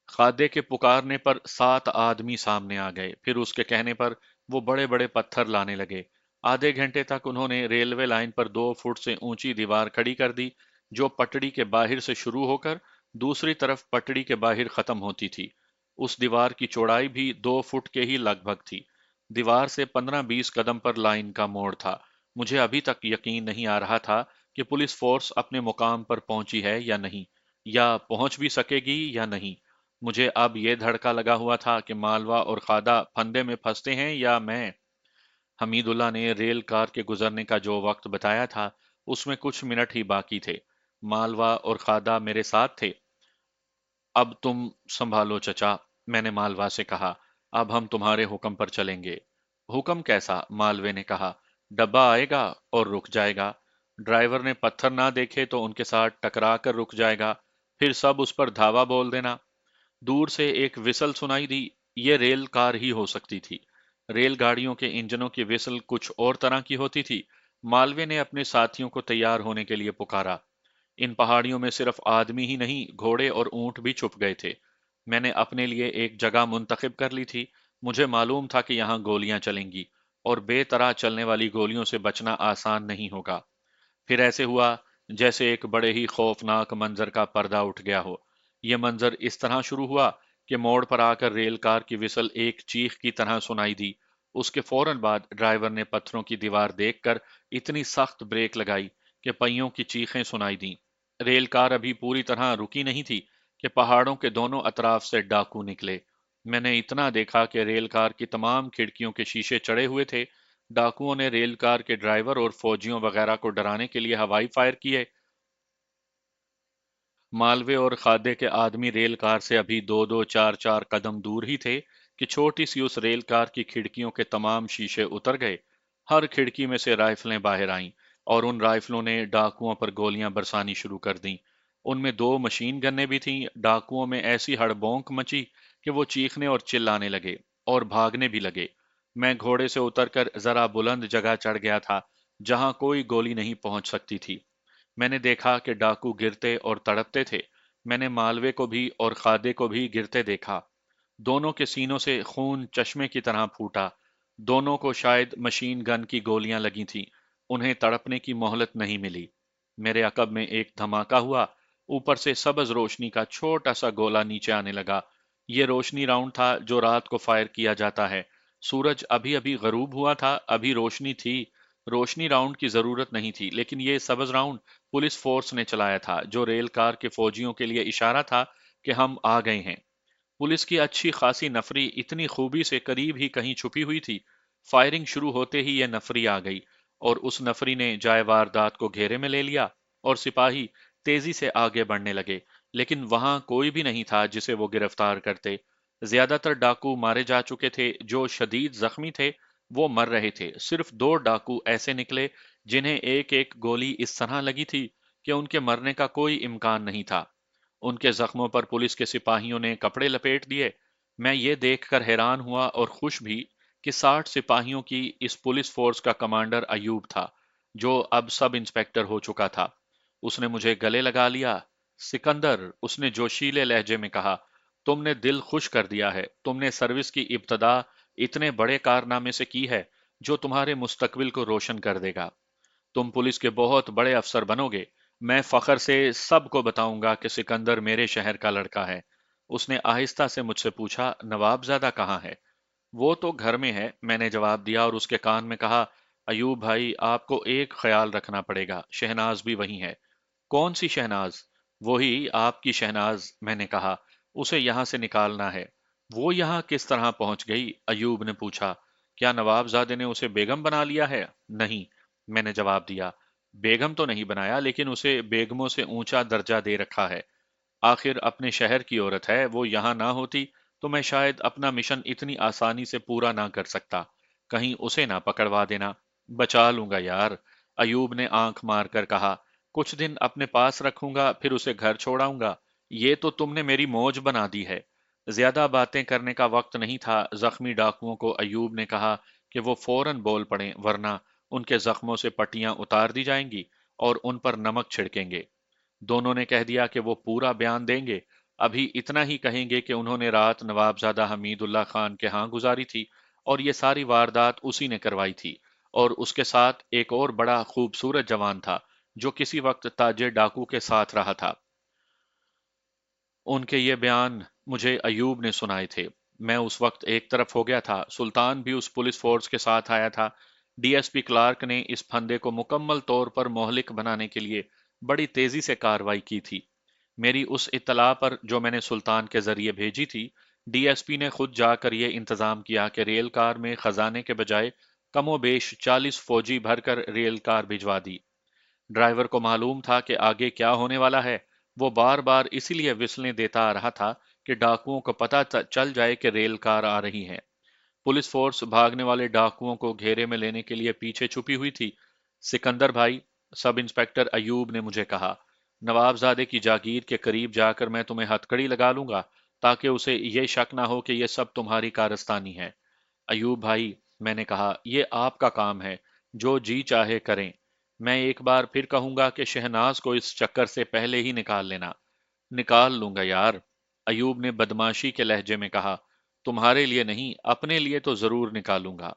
खादे के पुकारने पर 7 आदमी सामने आ गए। फिर उसके कहने पर वो बड़े बड़े पत्थर लाने लगे। आधे घंटे तक उन्होंने रेलवे लाइन पर 2 फुट से ऊंची दीवार खड़ी कर दी, जो पटड़ी के बाहर से शुरू होकर दूसरी तरफ पटड़ी के बाहर खत्म होती थी। उस दीवार की चौड़ाई भी 2 फुट के ही लगभग थी। दीवार से 15-20 कदम पर लाइन का मोड़ था। मुझे अभी तक यकीन नहीं आ रहा था कि पुलिस फोर्स अपने मुकाम पर पहुंची है या नहीं, या पहुंच भी सकेगी या नहीं। मुझे अब ये धड़का लगा हुआ था कि मालवा और खादा फंदे में फंसते हैं या मैं। हमीदुल्लाह ने रेल कार के गुजरने का जो वक्त बताया था उसमें कुछ मिनट ही बाकी थे। मालवा और खादा मेरे साथ थे। अब तुम संभालो चचा, मैंने मालवा से कहा। अब हम तुम्हारे हुक्म पर चलेंगे। हुक्म कैसा? मालवे ने कहा। डब्बा आएगा और रुक जाएगा। ड्राइवर ने पत्थर ना देखे तो उनके साथ टकरा कर रुक जाएगा। फिर सब उस पर धावा बोल देना। दूर से एक विसल सुनाई दी। ये रेल कार ही हो सकती थी। रेलगाड़ियों के इंजनों की विसल कुछ और तरह की होती थी। मालवे ने अपने साथियों को तैयार होने के लिए पुकारा। इन पहाड़ियों में सिर्फ आदमी ही नहीं, घोड़े और ऊंट भी छुप गए थे। मैंने अपने लिए एक जगह मुंतखब कर ली थी। मुझे मालूम था कि यहाँ गोलियां चलेंगी और बेतरह चलने वाली गोलियों से बचना आसान नहीं होगा। फिर ऐसे हुआ जैसे एक बड़े ही खौफनाक मंजर का पर्दा उठ गया हो। यह मंजर इस तरह शुरू हुआ कि मोड़ पर आकर रेल कार की विसल एक चीख की तरह सुनाई दी। उसके फौरन बाद ड्राइवर ने पत्थरों की दीवार देखकर इतनी सख्त ब्रेक लगाई कि पहियों की चीखें सुनाई दी। रेल कार अभी पूरी तरह रुकी नहीं थी कि पहाड़ों के दोनों अतराफ से डाकू निकले। मैंने इतना देखा कि रेल कार की तमाम खिड़कियों के शीशे चढ़े हुए थे। डाकुओं ने रेल कार के ड्राइवर और फौजियों वगैरह को डराने के लिए हवाई फायर किए। मालवे और खादे के आदमी रेल कार से अभी 2-2 4-4 कदम दूर ही थे कि छोटी सी उस रेल कार की खिड़कियों के तमाम शीशे उतर गए। हर खिड़की में से राइफलें बाहर आईं और उन राइफलों ने डाकुओं पर गोलियां बरसानी शुरू कर दी। उनमें 2 मशीन गन्नें भी थीं। डाकुओं में ऐसी हड़बोंक मची कि वो चीखने और चिल्लाने लगे और भागने भी लगे। मैं घोड़े से उतरकर जरा बुलंद जगह चढ़ गया था जहां कोई गोली नहीं पहुंच सकती थी। मैंने देखा कि डाकू गिरते और तड़पते थे। मैंने मालवे को भी और खादे को भी गिरते देखा। दोनों के सीनों से खून चश्मे की तरह फूटा। दोनों को शायद मशीन गन की गोलियां लगी थीं। उन्हें तड़पने की मोहलत नहीं मिली। मेरे अकब में एक धमाका हुआ। ऊपर से सब्ज रोशनी का छोटा सा गोला नीचे आने लगा। ये रोशनी राउंड था जो रात को फायर किया जाता है। सूरज अभी अभी गरूब हुआ था, अभी रोशनी थी। रोशनी राउंड की जरूरत नहीं थी, लेकिन ये सब्ज राउंड पुलिस फोर्स ने चलाया था, जो रेल कार के फौजियों के लिए इशारा था कि हम आ गए हैं। पुलिस की अच्छी खासी नफरी इतनी खूबी से करीब ही कहीं छुपी हुई थी। फायरिंग शुरू होते ही यह नफरी आ गई और उस नफरी ने जाए वारदात को घेरे में ले लिया और सिपाही तेजी से आगे बढ़ने लगे। लेकिन वहां कोई भी नहीं था जिसे वो गिरफ्तार करते। ज्यादातर डाकू मारे जा चुके थे। जो शदीद जख्मी थे वो मर रहे थे। सिर्फ 2 डाकू ऐसे निकले जिन्हें एक एक गोली इस तरह लगी थी कि उनके मरने का कोई इम्कान नहीं था। उनके जख्मों पर पुलिस के सिपाहियों ने कपड़े लपेट दिए। मैं ये देखकर हैरान हुआ और खुश भी कि 60 सिपाहियों की इस पुलिस फोर्स का कमांडर अयूब था, जो अब सब इंस्पेक्टर हो चुका था। उसने मुझे गले लगा लिया। सिकंदर, उसने जोशीले लहजे में कहा, तुमने दिल खुश कर दिया है। तुमने सर्विस की इब्तदा इतने बड़े कारनामे से की है जो तुम्हारे मुस्तकबिल को रोशन कर देगा। तुम पुलिस के बहुत बड़े अफसर बनोगे। मैं फखर से सबको बताऊंगा कि सिकंदर मेरे शहर का लड़का है। उसने आहिस्ता से मुझसे पूछा, नवाबजादा कहाँ है? वो तो घर में है, मैंने जवाब दिया और उसके कान में कहा, अयूब भाई, आपको एक ख्याल रखना पड़ेगा, शहनाज भी वहीं है। कौन सी शहनाज? वही आपकी शहनाज, मैंने कहा। उसे यहां से निकालना है। वो यहां किस तरह पहुंच गई? अयूब ने पूछा। क्या नवाबजादे ने उसे बेगम बना लिया है? नहीं, मैंने जवाब दिया। बेगम तो नहीं बनाया, लेकिन उसे बेगमों से ऊंचा दर्जा दे रखा है। आखिर अपने शहर की औरत है, वो यहां ना होती तो मैं शायद अपना मिशन इतनी आसानी से पूरा ना कर सकता। कहीं उसे ना पकड़वा देना। बचा लूंगा यार, अयूब ने आंख मारकर कहा। कुछ दिन अपने पास रखूंगा, फिर उसे घर छोड़ाऊंगा। ये तो तुमने मेरी मौज बना दी है। ज्यादा बातें करने का वक्त नहीं था। जख्मी डाकुओं को अयूब ने कहा कि वो फौरन बोल पड़ें, वरना उनके जख्मों से पट्टियां उतार दी जाएंगी और उन पर नमक छिड़केंगे। दोनों ने कह दिया कि वो पूरा बयान देंगे। अभी इतना ही कहेंगे कि उन्होंने रात नवाबजादा हमीदुल्लाह खान के यहाँ गुजारी थी और ये सारी वारदात उसी ने करवाई थी। और उसके साथ एक और बड़ा खूबसूरत जवान था जो किसी वक्त ताजे डाकू के साथ रहा था। उनके ये बयान मुझे अयूब ने सुनाए थे। मैं उस वक्त एक तरफ हो गया था। सुल्तान भी उस पुलिस फोर्स के साथ आया था। डीएसपी क्लार्क ने इस फंदे को मुकम्मल तौर पर मोहलिक बनाने के लिए बड़ी तेजी से कार्रवाई की थी। मेरी उस इत्तला पर जो मैंने सुल्तान के जरिए भेजी थी, डीएसपी ने खुद जाकर यह इंतजाम किया कि रेल कार में खजाने के बजाय कमोबेश 40 फौजी भरकर रेल कार भिजवा दी। ड्राइवर को मालूम था कि आगे क्या होने वाला है। वो बार बार इसीलिए विसलें देता आ रहा था कि डाकुओं को पता चल जाए कि रेल कार आ रही है। पुलिस फोर्स भागने वाले डाकुओं को घेरे में लेने के लिए पीछे छुपी हुई थी। सिकंदर भाई, सब इंस्पेक्टर अयूब ने मुझे कहा, नवाबजादे की जागीर के करीब जाकर मैं तुम्हें हथकड़ी लगा लूंगा, ताकि उसे यह शक ना हो कि यह सब तुम्हारी कारस्तानी है। अयूब भाई, मैंने कहा, ये आपका काम है, जो जी चाहे करें। मैं एक बार फिर कहूंगा कि शहनाज को इस चक्कर से पहले ही निकाल लेना। निकाल लूंगा यार, अयूब ने बदमाशी के लहजे में कहा। तुम्हारे लिए नहीं, अपने लिए तो जरूर निकालूंगा।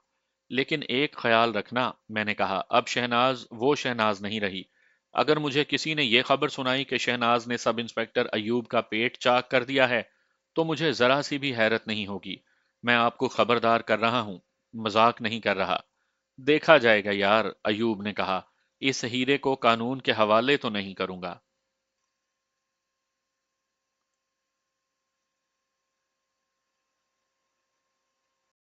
लेकिन एक ख्याल रखना, मैंने कहा, अब शहनाज वो शहनाज नहीं रही। अगर मुझे किसी ने यह खबर सुनाई कि शहनाज ने सब इंस्पेक्टर अयूब का पेट चाक कर दिया है, तो मुझे जरा सी भी हैरत नहीं होगी। मैं आपको खबरदार कर रहा हूं, मजाक नहीं कर रहा। देखा जाएगा यार, अयूब ने कहा। इस हीरे को कानून के हवाले तो नहीं करूंगा।